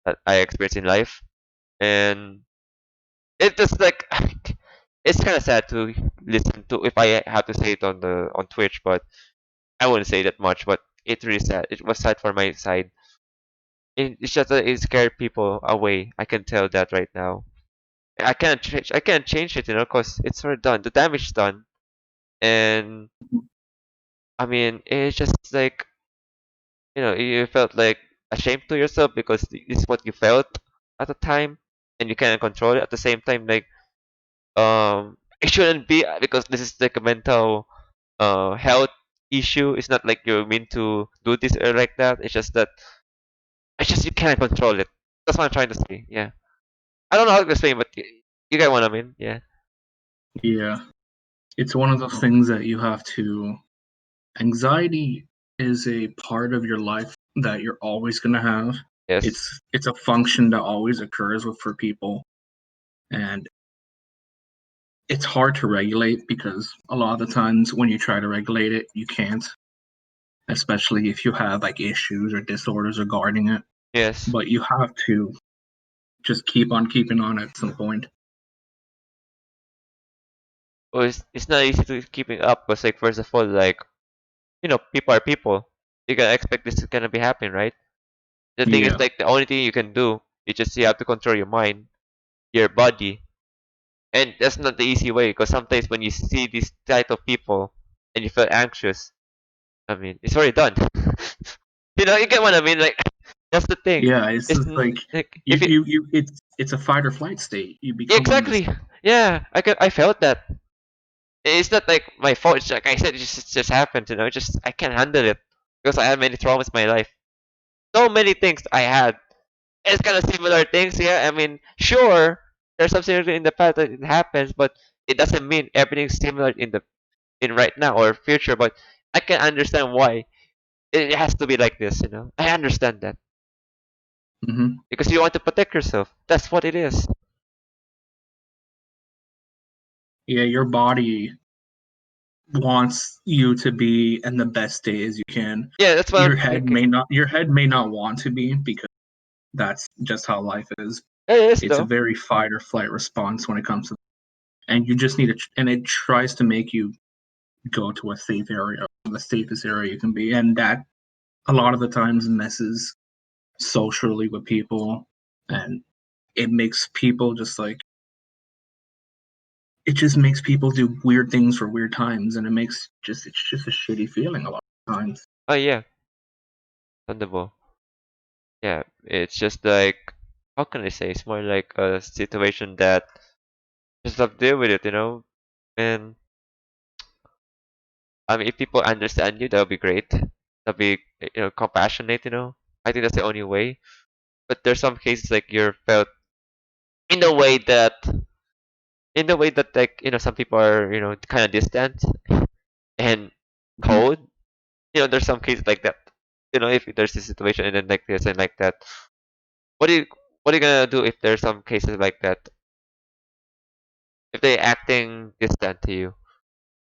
[SPEAKER 2] that I experienced in life, and it just like it's kind of sad to listen to if I have to say it on Twitch, but I wouldn't say that much. But it's really sad. It was sad for my side. It's just that it scared people away. I can tell that right now. I can't change. I can't change it, because it's already done. The damage is done, and I mean, it's just like you felt like ashamed to yourself because it's what you felt at the time, and you can't control it at the same time. Like, it shouldn't be because this is like a mental health issue. It's not like you're meant to do this or like that. It's just that you can't control it. That's what I'm trying to say. Yeah, I don't know how to explain, but you get what I mean. Yeah.
[SPEAKER 1] Yeah, it's one of those things that you have to. Anxiety is a part of your life that you're always going to have.
[SPEAKER 2] Yes.
[SPEAKER 1] It's a function that always occurs for people, and it's hard to regulate because a lot of the times when you try to regulate it, you can't, especially if you have like issues or disorders regarding it.
[SPEAKER 2] Yes.
[SPEAKER 1] But you have to just keep on keeping on at some point.
[SPEAKER 2] Well, it's not easy to keeping up because, like, first of all, like, people are people. You can expect this is gonna be happening, right? The thing is,
[SPEAKER 1] Yeah.
[SPEAKER 2] like, the only thing you can do is just you have to control your mind, your body, and that's not the easy way. Because sometimes when you see this type of people and you feel anxious, I mean, it's already done. You get what I mean? Like, that's the thing.
[SPEAKER 1] Yeah, it's
[SPEAKER 2] It's
[SPEAKER 1] just like
[SPEAKER 2] like if it
[SPEAKER 1] it's a fight or flight state. You become one of this.
[SPEAKER 2] exactly, yeah, I felt that. It's not like my fault. It's like I said, it just happened. Just I can't handle it because I have many traumas in my life. So many things I had. It's kind of similar things. Yeah, I mean, sure, there's some similarity in the past that it happens, but it doesn't mean everything's similar in right now or future. But I can understand why it has to be like this. I understand that
[SPEAKER 1] Hmm.
[SPEAKER 2] because you want to protect yourself. That's what it is.
[SPEAKER 1] Yeah, your body wants you to be in the best state as you can.
[SPEAKER 2] Yeah, that's what I'm thinking.
[SPEAKER 1] Your head may not want to be because that's just how life is.
[SPEAKER 2] It is
[SPEAKER 1] It's a
[SPEAKER 2] though.
[SPEAKER 1] very fight or flight response when it comes to, and you just need to, and it tries to make you go to a safe area, the safest area you can be, and that a lot of the times messes socially with people, and it makes people just like it just makes people do weird things for weird times, and it's just a shitty feeling a lot of times.
[SPEAKER 2] Oh yeah, understandable. Yeah, it's just like how can I say? It's more like a situation that just have to deal with it. And I mean, if people understand you, that'll be great. That'll be compassionate. I think that's the only way. But there's some cases like you're felt in the way that like some people are kind of distant and
[SPEAKER 1] Mhm.
[SPEAKER 2] cold. There's some cases like that. If there's a situation and then like this and like that, what do you what are you gonna do if there's some cases like that? If they're acting distant to you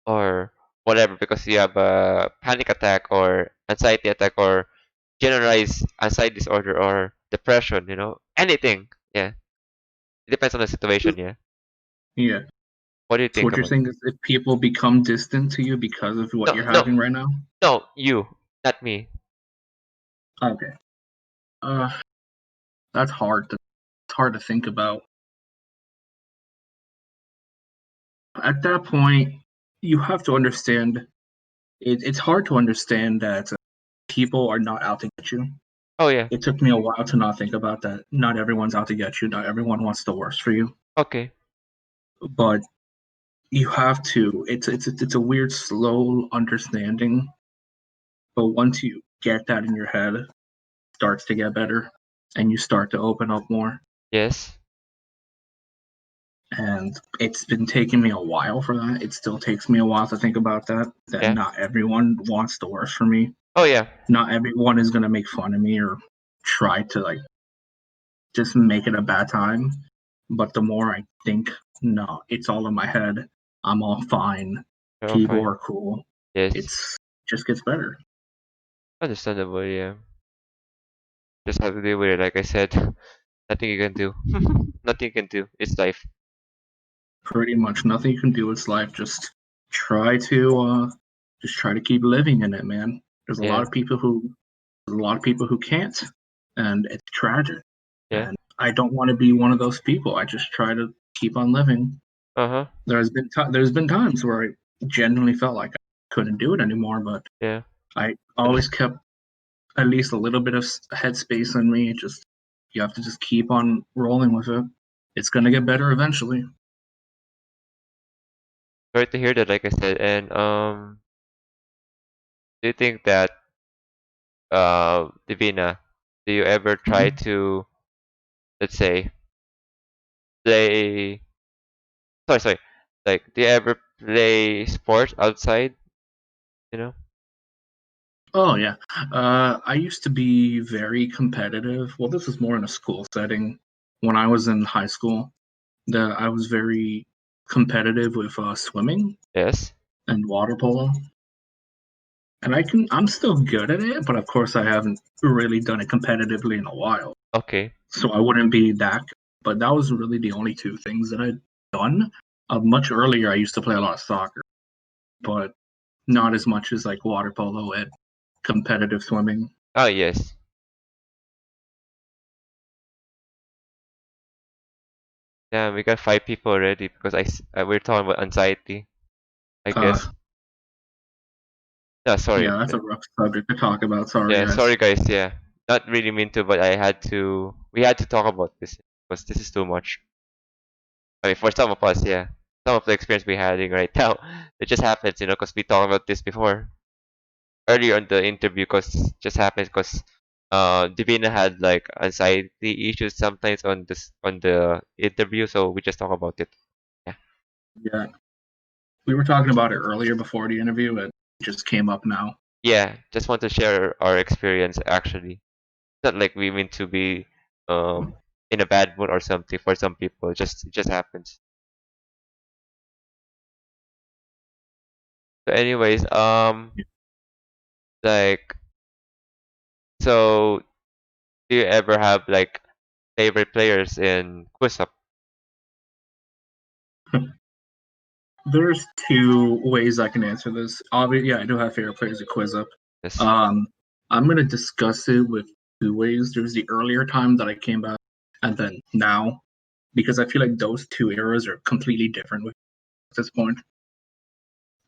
[SPEAKER 2] or whatever because you have a panic attack or anxiety attack or generalized anxiety disorder or depression, anything. Yeah, it depends on the situation. Yeah.
[SPEAKER 1] Yeah.
[SPEAKER 2] What do you
[SPEAKER 1] So
[SPEAKER 2] think
[SPEAKER 1] what you're
[SPEAKER 2] about?
[SPEAKER 1] saying is if people become distant to you because of what
[SPEAKER 2] No,
[SPEAKER 1] you're
[SPEAKER 2] no,
[SPEAKER 1] having right now?
[SPEAKER 2] no, you, not me.
[SPEAKER 1] Okay. Uh, that's hard to it's hard to think about. At that point, you have to understand it's hard to understand that people are not out to get you.
[SPEAKER 2] Oh yeah.
[SPEAKER 1] It took me a while to not think about that. Not everyone's out to get you. Not everyone wants the worst for you.
[SPEAKER 2] Okay.
[SPEAKER 1] But you have to. It's a weird, slow understanding. But once you get that in your head, it starts to get better, and you start to open up more.
[SPEAKER 2] Yes.
[SPEAKER 1] And it's been taking me a while for that. It still takes me a while to think about that. That
[SPEAKER 2] Yeah.
[SPEAKER 1] not everyone wants the worst for me.
[SPEAKER 2] Oh yeah.
[SPEAKER 1] Not everyone is gonna make fun of me or try to like just make it a bad time. But the more I think, no, it's all in my head. I'm all fine.
[SPEAKER 2] Oh
[SPEAKER 1] People
[SPEAKER 2] fine.
[SPEAKER 1] are cool.
[SPEAKER 2] Yes.
[SPEAKER 1] It's just gets better.
[SPEAKER 2] Understandable. Yeah. Just have to deal with it. Like I said, nothing you can do. Nothing you can do. It's life.
[SPEAKER 1] Pretty much nothing you can do. It's life. Try to just try to keep living in it, man. There's a lot
[SPEAKER 2] Yeah.
[SPEAKER 1] of people who There's a lot of people who can't, and it's tragic.
[SPEAKER 2] Yeah.
[SPEAKER 1] And I don't want to be one of those people. I just try to keep on living.
[SPEAKER 2] Uh huh.
[SPEAKER 1] There's been times where I genuinely felt like I couldn't do it anymore, but
[SPEAKER 2] Yeah.
[SPEAKER 1] I always kept at least a little bit of headspace in me. Just you have to just keep on rolling with it. It's gonna get better eventually.
[SPEAKER 2] Sorry to hear that. Like I said, and do you think that Divina, do you ever try
[SPEAKER 1] Mhm.
[SPEAKER 2] to, let's say, play? Sorry. Like, do you ever play sports outside? You know?
[SPEAKER 1] Oh yeah, I used to be very competitive. Well, this was more in a school setting. When I was in high school, I was very competitive with swimming
[SPEAKER 2] Yes.
[SPEAKER 1] and water polo, and I'm still good at it, but of course I haven't really done it competitively in a while,
[SPEAKER 2] Okay.
[SPEAKER 1] so I wouldn't be that good. But that was really the only two things that I'd done. Much earlier, I used to play a lot of soccer, but not as much as like water polo and competitive swimming.
[SPEAKER 2] Oh yes. Yeah, we got 5 people already because we're talking about anxiety. I
[SPEAKER 1] Uh,
[SPEAKER 2] guess. Yeah. Sorry.
[SPEAKER 1] yeah, that's a rough subject to talk about. Sorry,
[SPEAKER 2] Yeah.
[SPEAKER 1] guys.
[SPEAKER 2] Sorry, guys. Yeah. Not really mean to, but I had to. We had to talk about this because this is too much. I mean, for some of us, yeah. Some of the experience we're having right now, it just happens, because we talked about this before earlier in the interview. Because just happens because Divina had like anxiety issues sometimes on the interview, so we just talk about it. Yeah.
[SPEAKER 1] Yeah, we were talking about it earlier before the interview. It just came up now.
[SPEAKER 2] Yeah, just want to share our experience actually. It's not like we mean to be um in a bad mood or something for some people. It just happens. So anyways, like so do you ever have like favorite players in Quizup?
[SPEAKER 1] There's two ways I can answer this. Obviously, yeah, I do have favorite players at Quizup.
[SPEAKER 2] Yes.
[SPEAKER 1] Um, I'm gonna discuss it with two ways. There's the earlier time that I came back, and then now, because I feel like those two eras are completely different at this point.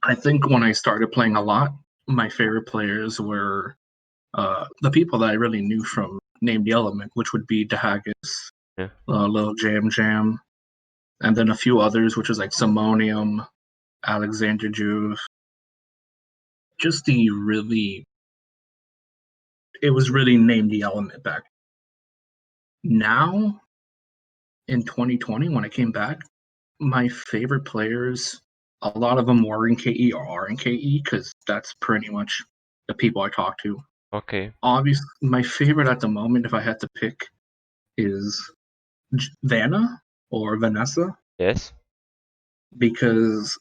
[SPEAKER 1] I think when I started playing a lot, my favorite players were the people that I really knew from Named the Element, which would be Dahagas,
[SPEAKER 2] Yeah.
[SPEAKER 1] LilJamJam, and then a few others, which was like Simonium, Alexander Juve. Just it was really Named the Element back. Now, in 2020, when I came back, my favorite players, a lot of them were in KE or are in KE because that's pretty much the people I talk to.
[SPEAKER 2] Okay.
[SPEAKER 1] Obviously, my favorite at the moment, if I had to pick, is Vanna or Vanessa
[SPEAKER 2] Yes.
[SPEAKER 1] because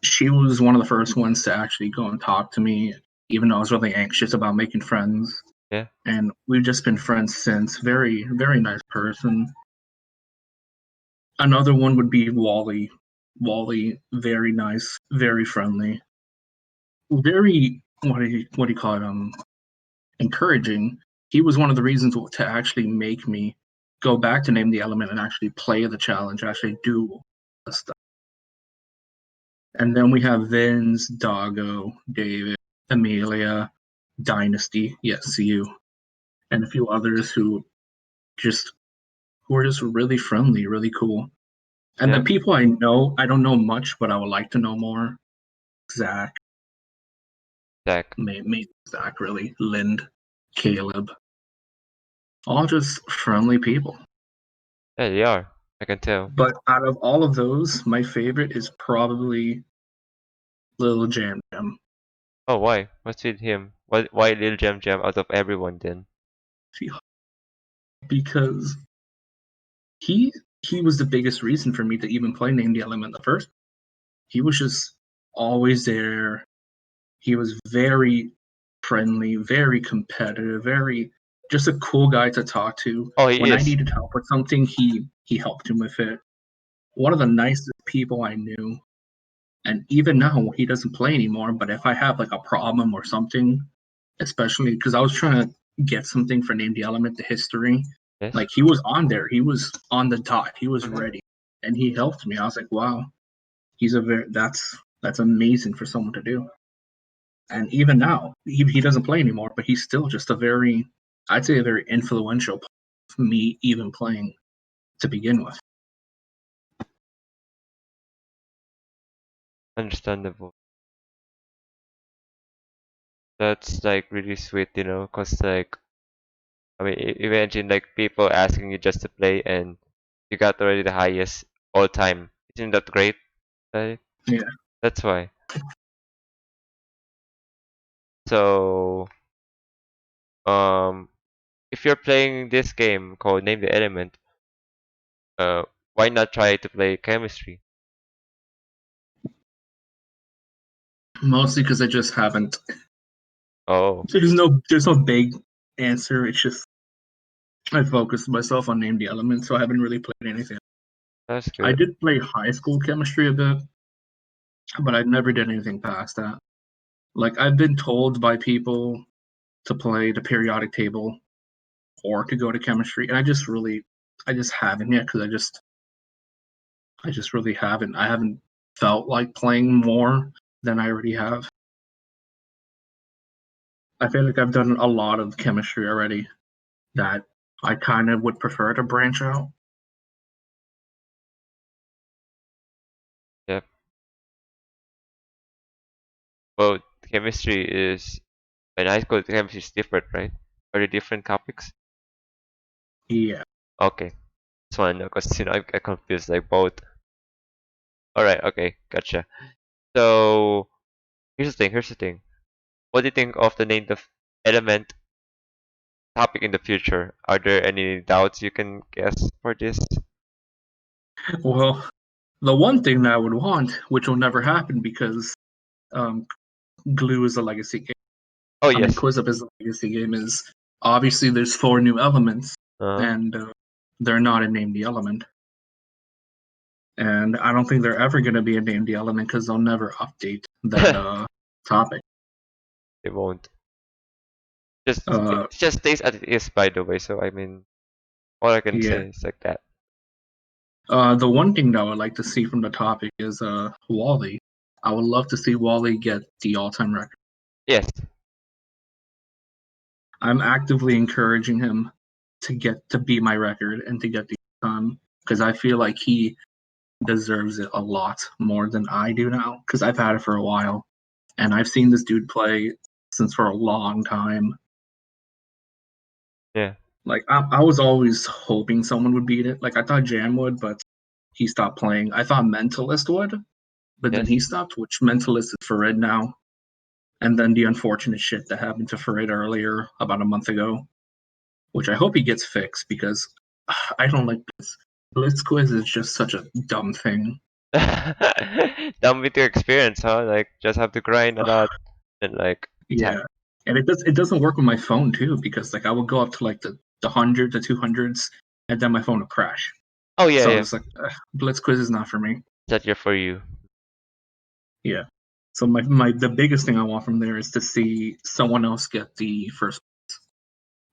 [SPEAKER 1] she was one of the first ones to actually go and talk to me, even though I was really anxious about making friends.
[SPEAKER 2] Yeah.
[SPEAKER 1] And we've just been friends since. Very, very nice person. Another one would be Wally. Wally, very nice, very friendly, very what do you call it? Encouraging. He was one of the reasons to actually make me go back to Name the Element and actually play the challenge, actually do the stuff. And then we have Vince, Doggo, David, Amelia. Dynasty, yes, you, and a few others who are just really friendly, really cool. And the
[SPEAKER 2] Yeah,
[SPEAKER 1] people I know, I don't know much, but I would like to know more. Zach,
[SPEAKER 2] Zach.
[SPEAKER 1] maybe Zach, really. Lind, Caleb, all just friendly people.
[SPEAKER 2] Yeah, they are. I can tell.
[SPEAKER 1] But out of all of those, my favorite is probably LilJamJam.
[SPEAKER 2] Oh, why? What's with him? Why LilJamJam out of everyone then?
[SPEAKER 1] Because he he was the biggest reason for me to even play Name the Element in the first. He was just always there. He was very friendly, very competitive, very just a cool guy to talk to.
[SPEAKER 2] Oh, he
[SPEAKER 1] When I
[SPEAKER 2] is.
[SPEAKER 1] needed help with something, he helped him with it. One of the nicest people I knew. And even now, he doesn't play anymore. But if I have like a problem or something, especially because I was trying to get something for Name the Element, the history,
[SPEAKER 2] Yes.
[SPEAKER 1] like he was on there, he was on the dot, he was
[SPEAKER 2] Mm-hmm.
[SPEAKER 1] ready, and he helped me. I was like, wow, he's a very that's amazing for someone to do. And even now, he doesn't play anymore, but he's still just a very, I'd say, a very influential for me even playing to begin with.
[SPEAKER 2] Understandable. That's like really sweet, cause like I mean, imagine like people asking you just to play and you got already the highest all time. Isn't that great? Like,
[SPEAKER 1] Yeah.
[SPEAKER 2] that's why. So, um, if you're playing this game called Name the Element, uh, why not try to play chemistry?
[SPEAKER 1] Mostly because I just haven't.
[SPEAKER 2] Oh,
[SPEAKER 1] There's no big answer. It's just I focused myself on Name the Element, so I haven't really played anything.
[SPEAKER 2] that's
[SPEAKER 1] I
[SPEAKER 2] good.
[SPEAKER 1] did play high school chemistry a bit, but I never did anything past that. Like I've been told by people to play the periodic table or to go to chemistry, and I just haven't yet because I just really haven't. I haven't felt like playing more than I already have. I feel like I've done a lot of chemistry already that I kind of would prefer to branch out.
[SPEAKER 2] Yep. Well, chemistry is in high school. Chemistry is different, right? Are they different topics?
[SPEAKER 1] Yeah.
[SPEAKER 2] Okay, that's one because I confused like both. All right. Okay, gotcha. So here's the thing. Here's the thing. What do you think of the native element topic in the future? Are there any doubts you can guess for this?
[SPEAKER 1] Well, the one thing that I would want, which will never happen because um, Glue is a legacy game.
[SPEAKER 2] Oh
[SPEAKER 1] I mean,
[SPEAKER 2] yes.
[SPEAKER 1] Quizup is a legacy game. Is obviously there's four new elements,
[SPEAKER 2] Uh,
[SPEAKER 1] and they're not a name the element. And I don't think they're ever going to be a name the element because they'll never update that topic.
[SPEAKER 2] it won't. Just
[SPEAKER 1] Uh,
[SPEAKER 2] it just stays as it is, by the way. So I mean, all I can
[SPEAKER 1] yeah.
[SPEAKER 2] say is like that.
[SPEAKER 1] The one thing that I would like to see from the topic is Wally. I would love to see Wally get the all-time record.
[SPEAKER 2] Yes.
[SPEAKER 1] I'm actively encouraging him to get to be my record and to get the because I feel like he deserves it a lot more than I do now because I've had it for a while and I've seen this dude play since for a long time.
[SPEAKER 2] Yeah.
[SPEAKER 1] Like I was always hoping someone would beat it. Like I thought Jam would, but he stopped playing. I thought Mentalist would, but then
[SPEAKER 2] Yes.
[SPEAKER 1] he stopped. Which Mentalist is Farid now, and then the unfortunate shit that happened to Farid earlier about a month ago, which I hope he gets fixed because I don't like this. Blitz quiz is just such a dumb thing.
[SPEAKER 2] Dumb with your experience, huh? Like just have to grind a lot and like attack.
[SPEAKER 1] Yeah, and it doesn't work with my phone too because like I would go up to like the hundred, the 200s, and then my phone would crash.
[SPEAKER 2] Oh yeah,
[SPEAKER 1] So I
[SPEAKER 2] yeah.
[SPEAKER 1] was like, Blitz quiz is not for me.
[SPEAKER 2] That year for you.
[SPEAKER 1] Yeah. So my the biggest thing I want from there is to see someone else get the first.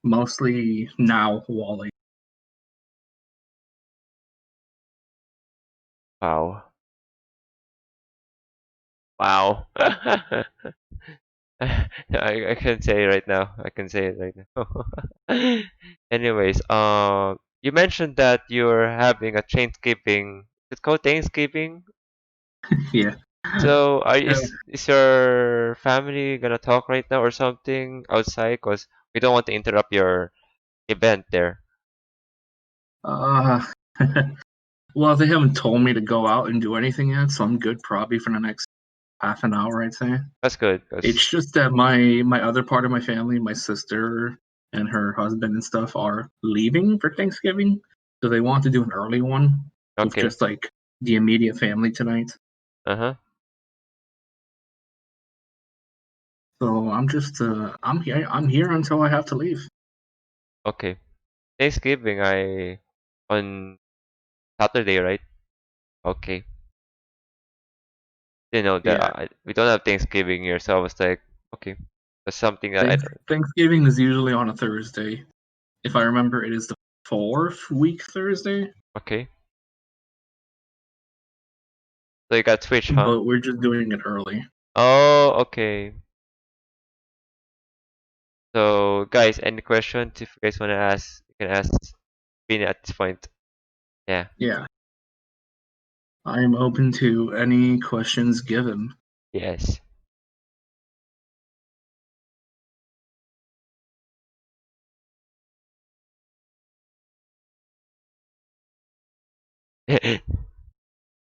[SPEAKER 1] Mostly now Wally.
[SPEAKER 2] Wow. Wow. I can say right now. I can say it right now. Anyways, you mentioned that you're having a Thanksgiving. Is it called Thanksgiving?
[SPEAKER 1] Yeah.
[SPEAKER 2] So,
[SPEAKER 1] Uh,
[SPEAKER 2] is your family gonna talk right now or something outside? Cause we don't want to interrupt your event there.
[SPEAKER 1] uh, well, they haven't told me to go out and do anything yet, so I'm good probably for the next half an hour, I'd say.
[SPEAKER 2] That's good, cause
[SPEAKER 1] It's just that my other part of my family, my sister and her husband and stuff, are leaving for Thanksgiving, so they want to do an early one with
[SPEAKER 2] okay.
[SPEAKER 1] just like the immediate family tonight.
[SPEAKER 2] Uh-huh.
[SPEAKER 1] So I'm just I'm here until I have to leave.
[SPEAKER 2] Okay. Thanksgiving, on Saturday, right? Okay. You know that
[SPEAKER 1] Yeah,
[SPEAKER 2] we don't have Thanksgiving here, so I was like, okay, that's something that I don't.
[SPEAKER 1] Thanksgiving is usually on a Thursday. If I remember, it is the fourth week Thursday,
[SPEAKER 2] Okay. So you got Twitch, huh?
[SPEAKER 1] but we're just doing it early.
[SPEAKER 2] Oh, okay. So, guys, any questions? If you guys wanna ask, you can ask Vina at this point. Yeah.
[SPEAKER 1] Yeah, I am open to any questions given.
[SPEAKER 2] Yes.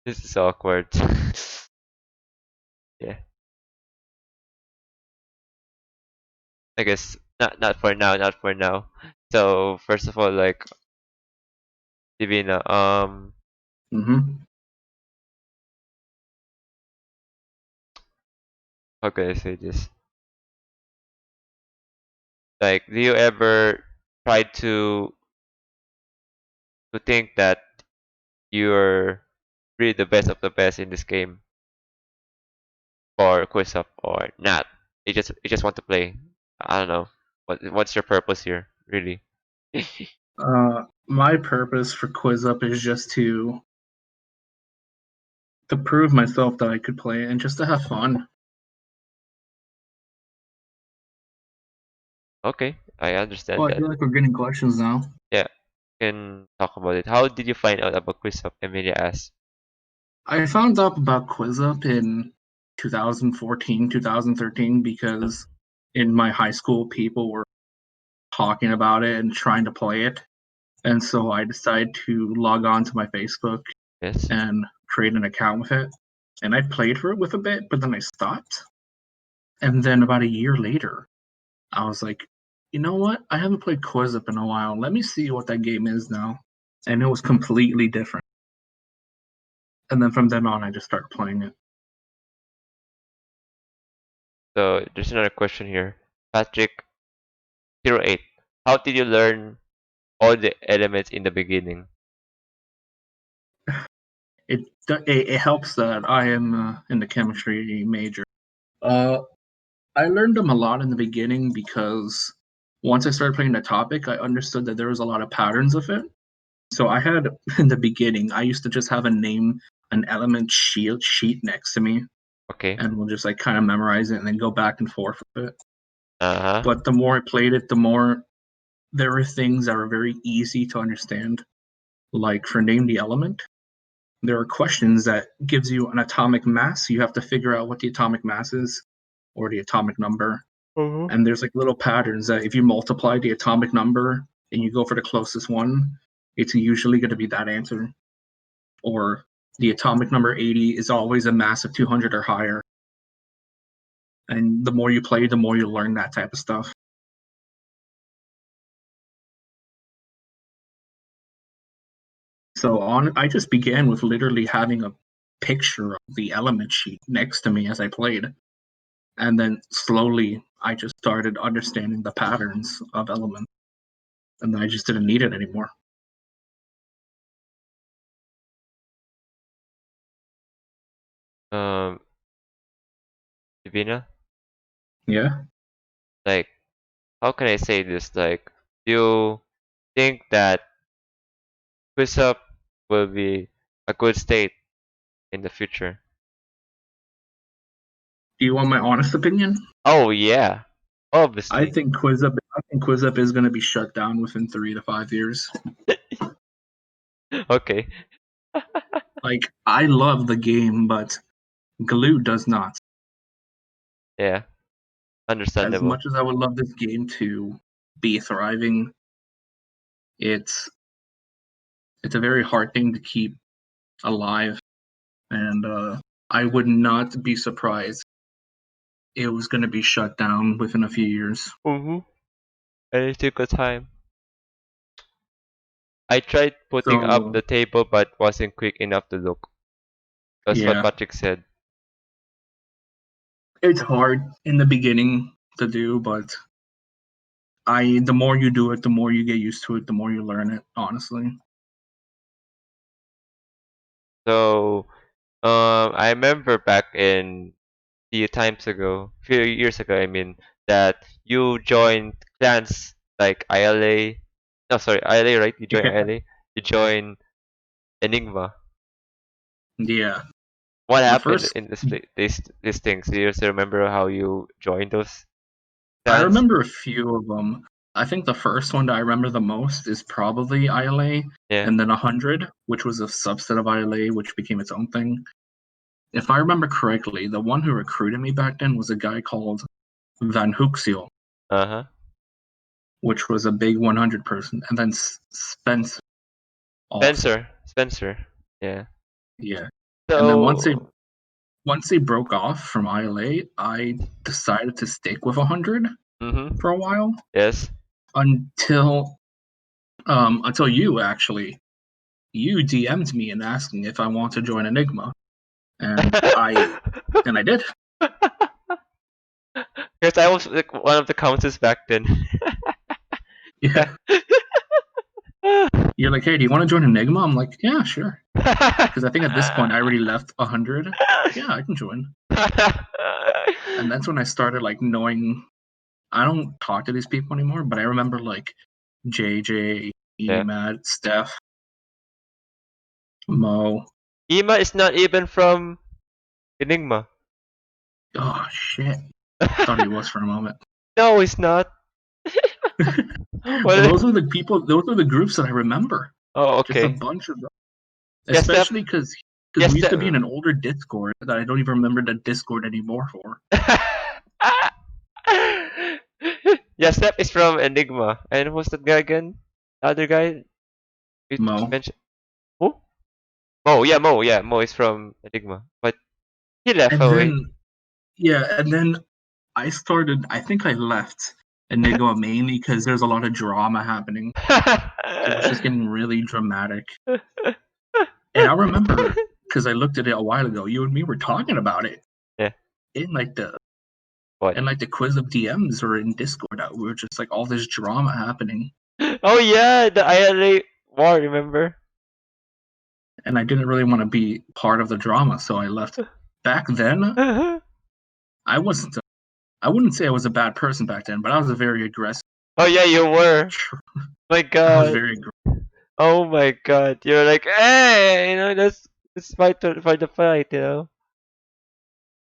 [SPEAKER 2] This is awkward. Yeah. I guess not for now, not for now. So first of all, like Divina,
[SPEAKER 1] Hmm.
[SPEAKER 2] how can I say this? Like, do you ever try to think that you're really the best of the best in this game for Quizup or not? You just want to play. I don't know. What's your purpose here, really?
[SPEAKER 1] My purpose for Quizup is just to prove myself that I could play and just to have fun.
[SPEAKER 2] Okay, I
[SPEAKER 1] Oh,
[SPEAKER 2] understand
[SPEAKER 1] I
[SPEAKER 2] that.
[SPEAKER 1] feel like we're getting questions now.
[SPEAKER 2] Yeah, can talk about it. How did you find out about Quizup? Emilia asked.
[SPEAKER 1] I found out about Quizup in 2014, 2013
[SPEAKER 2] Uh,
[SPEAKER 1] because in my high school people were talking about it and trying to play it. And so I decided to log on to my Facebook
[SPEAKER 2] yes.
[SPEAKER 1] and create an account with it. And I played for it with a bit, but then I stopped. And then about a year later, I was like, you know what? I haven't played Quizup in a while. Let me see what that game is now. And it was completely different. And then from then on, I just started playing it.
[SPEAKER 2] So there's another question here. Patrick 08. How did you learn all the elements in the beginning?
[SPEAKER 1] It helps that I am in the chemistry major. Uh, I learned them a lot in the beginning because once I started playing the topic, I understood that there was a lot of patterns of it. So I had in the beginning, I used to just have a name, an element sheet next to me,
[SPEAKER 2] Okay.
[SPEAKER 1] and we'll just like kind of memorize it and then go back and forth with it.
[SPEAKER 2] Uh-huh.
[SPEAKER 1] But the more I played it, the more there were things that were very easy to understand. Like for name the element, there are questions that gives you an atomic mass. You have to figure out what the atomic mass is or the atomic number.
[SPEAKER 2] Uh-huh.
[SPEAKER 1] And there's like little patterns that if you multiply the atomic number and you go for the closest one, it's usually going to be that answer. Or the atomic number 80 is always a mass of 200 or higher. And the more you play, the more you learn that type of stuff. So on, I just began with literally having a picture of the element sheet next to me as I played. And then slowly I just started understanding the patterns of elements. And then I just didn't need it anymore.
[SPEAKER 2] Um, Divina,
[SPEAKER 1] Yeah.
[SPEAKER 2] like, how can I say this? Like, do you think that Quizup will be a good state in the future?
[SPEAKER 1] Do you want my honest opinion?
[SPEAKER 2] Oh yeah,
[SPEAKER 1] I
[SPEAKER 2] obviously.
[SPEAKER 1] think Quizup is going to be shut down within 3 to 5 years.
[SPEAKER 2] Okay.
[SPEAKER 1] Like, I love the game, but Glue does not.
[SPEAKER 2] Yeah,
[SPEAKER 1] As
[SPEAKER 2] understandable.
[SPEAKER 1] much as I would love this game to be thriving, it's it's a very hard thing to keep alive, and I would not be surprised it was going to be shut down within a few years.
[SPEAKER 2] Mm-hmm. And it took a time. I tried putting up
[SPEAKER 1] So
[SPEAKER 2] the table but wasn't quick enough to look. That's what
[SPEAKER 1] yeah,
[SPEAKER 2] Patrick said.
[SPEAKER 1] it's hard in the beginning to do, but the more you do it, the more you get used to it, the more you learn it. Honestly,
[SPEAKER 2] So, I remember back in few years ago, I mean, that you joined clans like ILA. No, sorry, ILA, right? You joined
[SPEAKER 1] yeah,
[SPEAKER 2] ILA. You joined Enigma.
[SPEAKER 1] yeah.
[SPEAKER 2] What
[SPEAKER 1] The
[SPEAKER 2] happened
[SPEAKER 1] first,
[SPEAKER 2] in these things? Do you still remember how you joined those
[SPEAKER 1] I
[SPEAKER 2] clans?
[SPEAKER 1] remember a few of them. I think the first one that I remember the most is probably ILA,
[SPEAKER 2] Yeah.
[SPEAKER 1] and then 100, which was a subset of ILA, which became its own thing. If I remember correctly, the one who recruited me back then was a guy called Van Huxiel,
[SPEAKER 2] Uh-huh.
[SPEAKER 1] which was a big 100 person, and then Spence also.
[SPEAKER 2] Spencer. Yeah.
[SPEAKER 1] Yeah, and then
[SPEAKER 2] So,
[SPEAKER 1] once they broke off from ILA, I decided to stick with 100
[SPEAKER 2] mm-hmm.
[SPEAKER 1] for a while
[SPEAKER 2] Yes.
[SPEAKER 1] until you actually you DM'd me and asking if I want to join Enigma, and I did.
[SPEAKER 2] Because I was like one of the counters back then.
[SPEAKER 1] Yeah, you're like, hey, do you want to join Enigma? I'm like, yeah, sure. Because I think at this point I already left 100. Yeah, I can join. And that's when I started like knowing. I don't talk to these people anymore, but I remember like JJ,
[SPEAKER 2] Yeah.
[SPEAKER 1] Matt, Steph, Mo.
[SPEAKER 2] Ima is not even from Enigma.
[SPEAKER 1] Oh shit! Thought he was for a moment.
[SPEAKER 2] No, it's not.
[SPEAKER 1] Well,
[SPEAKER 2] What?
[SPEAKER 1] those are the people. Those are the groups that I remember.
[SPEAKER 2] Oh,
[SPEAKER 1] Just a
[SPEAKER 2] okay.
[SPEAKER 1] bunch of them.
[SPEAKER 2] Yes, Steph.
[SPEAKER 1] Especially because
[SPEAKER 2] Yes,
[SPEAKER 1] we used to be in
[SPEAKER 2] Steph.
[SPEAKER 1] an older Discord that I don't even remember the Discord anymore for.
[SPEAKER 2] Yeah, Steph is from Enigma. And who's that guy again? The other guy you
[SPEAKER 1] Mo.
[SPEAKER 2] mentioned? Who? Mo. Yeah, Mo. Yeah, Mo is from Enigma. But he left
[SPEAKER 1] And
[SPEAKER 2] away.
[SPEAKER 1] then I started. I think I left Enigma mainly because there's a lot of drama happening. It was just getting really dramatic. And I remember because I looked at it a while ago. You and me were talking about it
[SPEAKER 2] Yeah.
[SPEAKER 1] in like the
[SPEAKER 2] What?
[SPEAKER 1] Quizup DMs or in Discord. We were just like all this drama happening,
[SPEAKER 2] Oh yeah, the ILA war. Remember?
[SPEAKER 1] and I didn't really want to be part of the drama, so I left. Back then,
[SPEAKER 2] Oh
[SPEAKER 1] I wasn't. I wouldn't say I was a bad person back then, but I was a very aggressive.
[SPEAKER 2] yeah, you were. My
[SPEAKER 1] I was
[SPEAKER 2] God.
[SPEAKER 1] very.
[SPEAKER 2] Oh my God. You're like, hey, let's fight for the fight, you know.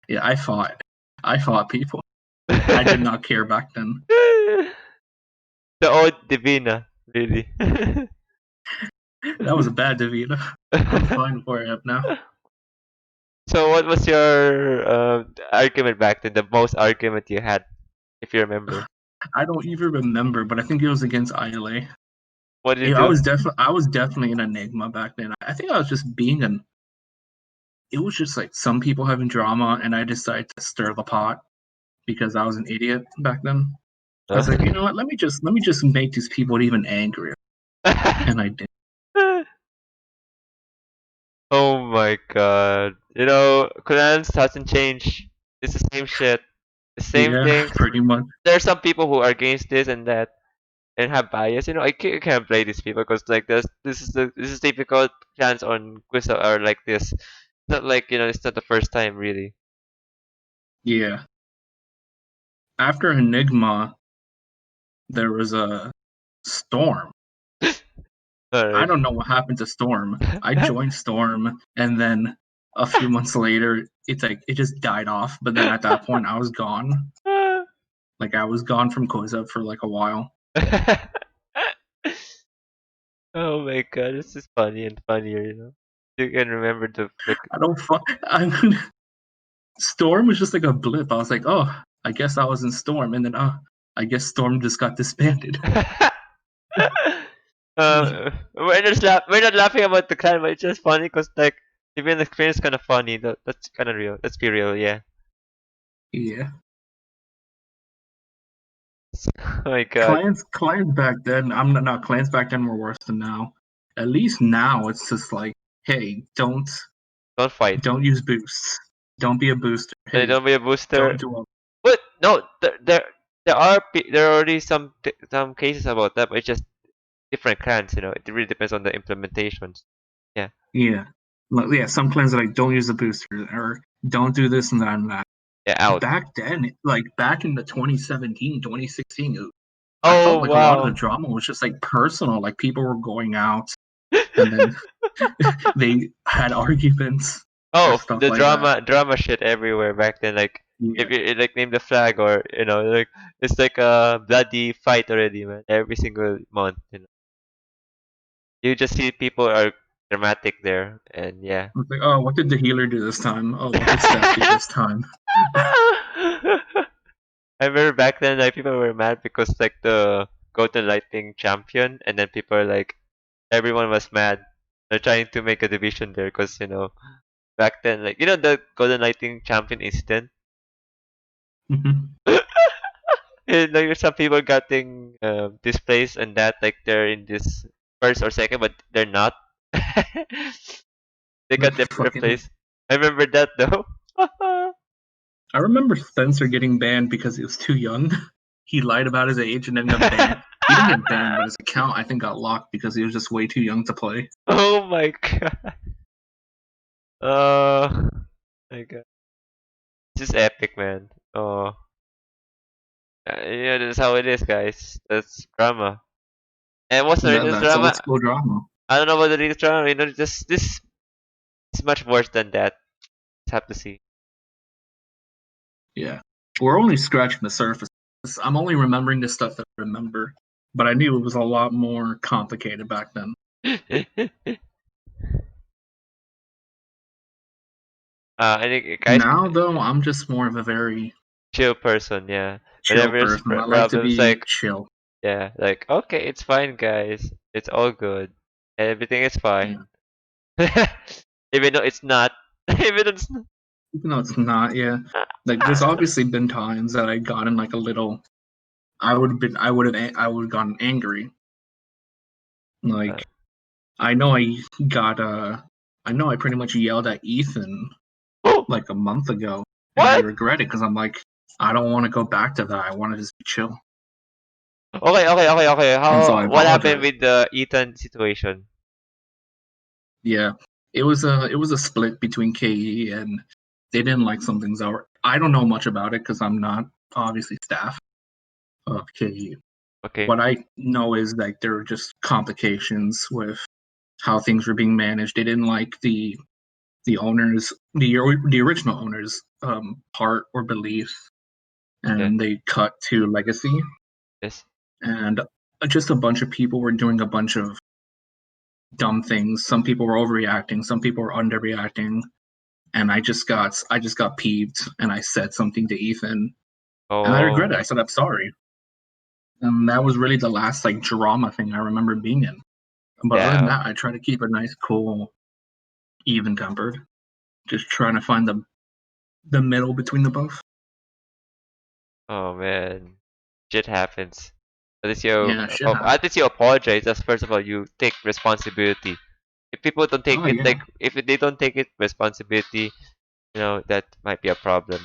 [SPEAKER 1] Yeah, I fought. I fought people. I did not care back then.
[SPEAKER 2] The old D4vina, really.
[SPEAKER 1] That was a bad D4vina. I'm fine where I am now.
[SPEAKER 2] So what was your argument back then? The most argument you had, if you remember.
[SPEAKER 1] I don't even remember, but I think it was against ILA.
[SPEAKER 2] What did you
[SPEAKER 1] Yeah,
[SPEAKER 2] do?
[SPEAKER 1] I was definitely an Enigma back then. I think I was just being an. It was just like some people having drama, and I decided to stir the pot because I was an idiot back then. I was like, you know what? Let me just make these people even angrier, and I did.
[SPEAKER 2] Oh my God. You know, clans hasn't changed. It's the same shit. The same
[SPEAKER 1] Yeah,
[SPEAKER 2] things.
[SPEAKER 1] pretty much.
[SPEAKER 2] There are some people who are against this and that and have bias. You know, I can't play these people because like this is typical clans on Quizup are like this. It's not like it's not the first time really.
[SPEAKER 1] Yeah. After Enigma, there was a Storm.
[SPEAKER 2] All
[SPEAKER 1] I
[SPEAKER 2] right.
[SPEAKER 1] don't know what happened to Storm. I joined Storm, and then a few months later, it's like it just died off. But then at that point, I was gone. Like I was gone from Quizup for like a while.
[SPEAKER 2] Oh my god, this is funny and funnier, you know. You can remember the
[SPEAKER 1] I don't. I mean, Storm was just like a blip. I was like, oh, I guess I was in Storm, and then I guess Storm just got disbanded.
[SPEAKER 2] We're not laughing about the clan, but it's just funny because like even the experience is kind of funny. That's kind of real. Let's be real, yeah.
[SPEAKER 1] Yeah.
[SPEAKER 2] Oh my god.
[SPEAKER 1] Clans back then. I'm not. Clans back then were worse than now. At least now it's just like, hey,
[SPEAKER 2] Don't fight.
[SPEAKER 1] don't use boosts. Don't be a booster.
[SPEAKER 2] Hey,
[SPEAKER 1] Hey,
[SPEAKER 2] don't be a booster.
[SPEAKER 1] don't do all.
[SPEAKER 2] But no, there are already some cases about that, but it's just different clans. You know, it really depends on the implementations. Yeah.
[SPEAKER 1] Yeah. Like, yeah, some clans are like, don't use the booster or don't do this and that and that.
[SPEAKER 2] Yeah. Out.
[SPEAKER 1] Back then, like back in the 2017, 2016, I felt
[SPEAKER 2] Oh
[SPEAKER 1] like a lot of the
[SPEAKER 2] wow.
[SPEAKER 1] drama was just like personal. Like people were going out and then they had arguments or
[SPEAKER 2] Oh,
[SPEAKER 1] stuff
[SPEAKER 2] the
[SPEAKER 1] like that.
[SPEAKER 2] drama shit everywhere back then. Like
[SPEAKER 1] Yeah.
[SPEAKER 2] if you like name the flag or you know like it's like a bloody fight already, man. Every single month, you know. You just see people are dramatic there, and yeah.
[SPEAKER 1] It's like, oh, what did the healer do this time? Oh, what did Steph do this time?
[SPEAKER 2] I remember back then, like people were mad because like the Golden Lightning champion, and then people are like, everyone was mad. They're trying to make a division there because you know back then, like you know the Golden Lightning champion incident.
[SPEAKER 1] Mhm.
[SPEAKER 2] And, like some people getting displaced and that like they're in this first or second, but they're not. They
[SPEAKER 1] Like
[SPEAKER 2] got
[SPEAKER 1] fucking.
[SPEAKER 2] replaced. I remember that though.
[SPEAKER 1] I remember Spencer getting banned because he was too young. He lied about his age and then got banned. He didn't get banned, but his account I think got locked because he was just way too young to play.
[SPEAKER 2] Oh my god. Uh, my god. This is epic, man. Oh, yeah, that's how it is, guys. That's drama. And what's the latest
[SPEAKER 1] That's old
[SPEAKER 2] drama?
[SPEAKER 1] school drama.
[SPEAKER 2] I don't know about the latest drama. You know, this is much worse than that. Just have to see.
[SPEAKER 1] Yeah. We're only scratching the surface. I'm only remembering the stuff that I remember, but I knew it was a lot more complicated back then.
[SPEAKER 2] I think guys,
[SPEAKER 1] Now, though, I'm just more of a very
[SPEAKER 2] chill person. Yeah,
[SPEAKER 1] chill
[SPEAKER 2] whenever there's
[SPEAKER 1] person. I like to
[SPEAKER 2] problems,
[SPEAKER 1] be
[SPEAKER 2] like
[SPEAKER 1] chill.
[SPEAKER 2] yeah, like okay, it's fine, guys. It's all good. Everything is
[SPEAKER 1] Yeah.
[SPEAKER 2] fine. Even though it's not. Even though it's not.
[SPEAKER 1] Even though it's not, yeah. Like, there's obviously been times that I gotten like a little. I would have gotten angry.
[SPEAKER 2] Uh,
[SPEAKER 1] Like, I know I know I pretty much yelled at Ethan like a month ago, and I
[SPEAKER 2] what?
[SPEAKER 1] regret it because I'm like, I don't want to go back to that. I want to just be chill,
[SPEAKER 2] Okay.
[SPEAKER 1] and so I
[SPEAKER 2] What happened
[SPEAKER 1] apologize.
[SPEAKER 2] with the Ethan situation?
[SPEAKER 1] Yeah, it was a split between KE and they didn't like some things out. I don't know much about it because I'm not obviously staff of KE.
[SPEAKER 2] Okay.
[SPEAKER 1] What I know is like there were just complications with how things were being managed. They didn't like the owners, the original owners, part or belief,
[SPEAKER 2] Yeah.
[SPEAKER 1] and they cut to legacy,
[SPEAKER 2] Yes.
[SPEAKER 1] and just a bunch of people were doing a bunch of dumb things. Some people were overreacting, some people were underreacting, and I just got peeved, and I said something to Ethan, and I regret it.
[SPEAKER 2] Oh.
[SPEAKER 1] I said I'm sorry, and that was really the last like drama thing I remember being in. But other than
[SPEAKER 2] Yeah.
[SPEAKER 1] that, I try to keep it nice, cool, even tempered. Just trying to find the middle between the both.
[SPEAKER 2] Oh man. Shit happens.
[SPEAKER 1] Yeah, shit happens.
[SPEAKER 2] At least you apologize. That's first of all you take responsibility. If people don't take
[SPEAKER 1] Oh
[SPEAKER 2] it
[SPEAKER 1] yeah,
[SPEAKER 2] like if they don't take it responsibility, you know that might be a problem.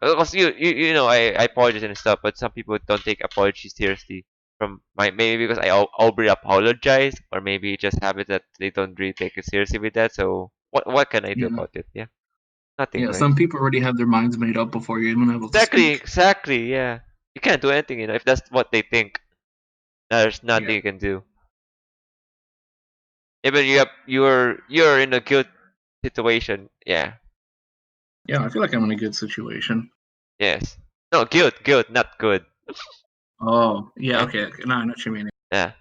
[SPEAKER 2] Because you know I apologize and stuff, but some people don't take apology seriously. From my maybe because I over apologize, or maybe just have it that they don't really take it seriously with that. So what can I do
[SPEAKER 1] yeah,
[SPEAKER 2] about it? Yeah, nothing,
[SPEAKER 1] yeah.
[SPEAKER 2] right?
[SPEAKER 1] Some people already have their minds made up before you're even able to
[SPEAKER 2] Exactly,
[SPEAKER 1] speak.
[SPEAKER 2] exactly. Yeah, you can't do anything. You know, if that's what they think, there's nothing
[SPEAKER 1] Yeah,
[SPEAKER 2] you can do. Even you're in a guilt. situation. Yeah.
[SPEAKER 1] Yeah, I feel like I'm in a good situation.
[SPEAKER 2] Yes. No, good, not good.
[SPEAKER 1] Oh, yeah,
[SPEAKER 2] Yeah.
[SPEAKER 1] okay. No, I know what you mean.
[SPEAKER 2] Yeah.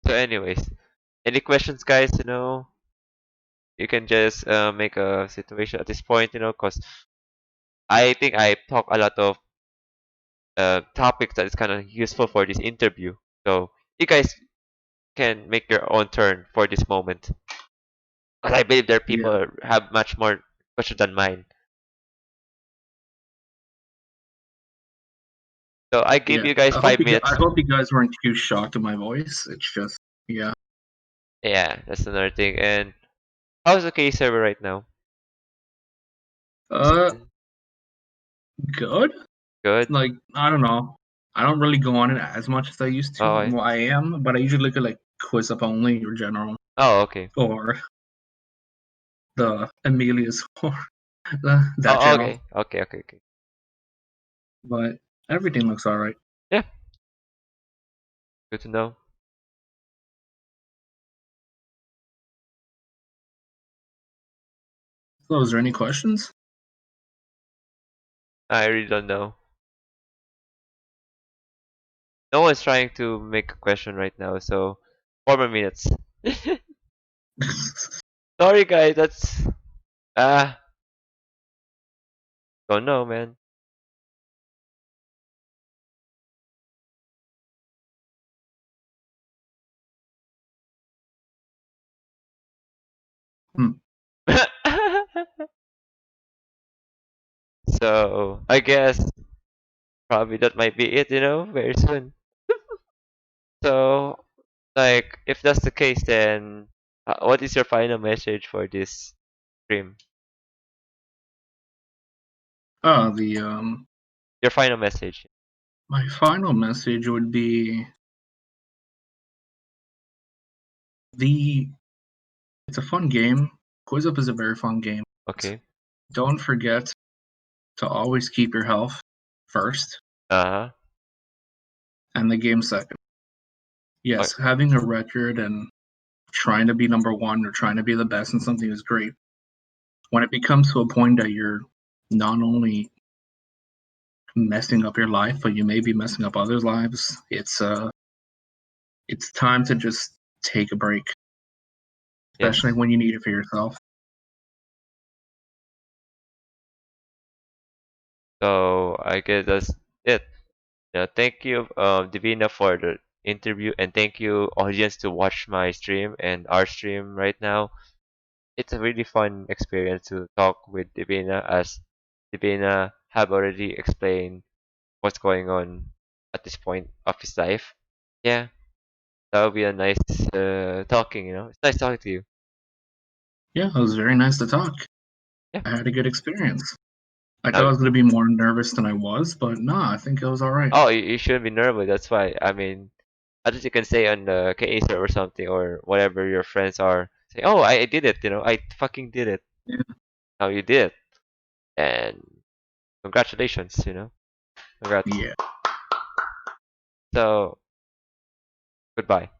[SPEAKER 2] So, anyways, any questions, guys? You can just make a situation at this point. Cause I think I talk a lot of topics that is kind of useful for this interview. So you guys can make your own turn for this moment. Because I believe there are
[SPEAKER 1] Yeah,
[SPEAKER 2] people who have much more questions than mine. So I give
[SPEAKER 1] yeah.
[SPEAKER 2] you guys
[SPEAKER 1] I hope
[SPEAKER 2] 5 minutes.
[SPEAKER 1] I hope you guys weren't too shocked at my voice. It's just, yeah.
[SPEAKER 2] Yeah, that's another thing. And how's the K server right now? Is
[SPEAKER 1] Uh,
[SPEAKER 2] it
[SPEAKER 1] good.
[SPEAKER 2] good?
[SPEAKER 1] Like, I don't know. I don't really go on it as much as I used to.
[SPEAKER 2] Oh,
[SPEAKER 1] Well, I am, but I usually look at like Quizup only or general
[SPEAKER 2] oh, okay.
[SPEAKER 1] or the Amelia's or that
[SPEAKER 2] Oh,
[SPEAKER 1] channel.
[SPEAKER 2] okay. Okay, okay, okay.
[SPEAKER 1] But everything looks all right.
[SPEAKER 2] Yeah, good to know.
[SPEAKER 1] So, is there any questions?
[SPEAKER 2] I really don't know. No one's trying to make a question right now, so 4 more minutes. Sorry, guys. That's ah, don't know, man.
[SPEAKER 1] Hmm.
[SPEAKER 2] So I guess probably that might be it. Very soon. So, like, if that's the case, then what is your final message for this stream?
[SPEAKER 1] The
[SPEAKER 2] Your final message.
[SPEAKER 1] my final message would be the it's a fun game. Quizup is a very fun game.
[SPEAKER 2] Okay.
[SPEAKER 1] Don't forget to always keep your health first
[SPEAKER 2] Uh-huh.
[SPEAKER 1] and the game second.
[SPEAKER 2] Uh,
[SPEAKER 1] Yes, having a record and trying to be number one or trying to be the best in something is great. When it becomes to a point that you're not only messing up your life, but you may be messing up others' lives, it's time to just take a break, especially
[SPEAKER 2] yes.
[SPEAKER 1] when you need it for yourself.
[SPEAKER 2] So I guess that's it. Thank you, Divina, for the interview, and thank you, audience, to watch my stream and our stream right now. It's a really fun experience to talk with Divina, as Divina have already explained what's going on at this point of his life. Yeah, that would be a nice talking. It's nice talking to you.
[SPEAKER 1] Yeah, it was very nice to talk.
[SPEAKER 2] Yeah.
[SPEAKER 1] I had a good experience. I thought I
[SPEAKER 2] Um,
[SPEAKER 1] was going to be more nervous than I was, but nah, I think it was all right.
[SPEAKER 2] oh, you shouldn't be nervous. That's why. I mean, at least you can say on the KA or something, or whatever your friends are. Say, oh, I did it. I fucking did it.
[SPEAKER 1] Yeah.
[SPEAKER 2] Now you did it, and congratulations. Congrats.
[SPEAKER 1] Yeah.
[SPEAKER 2] So goodbye.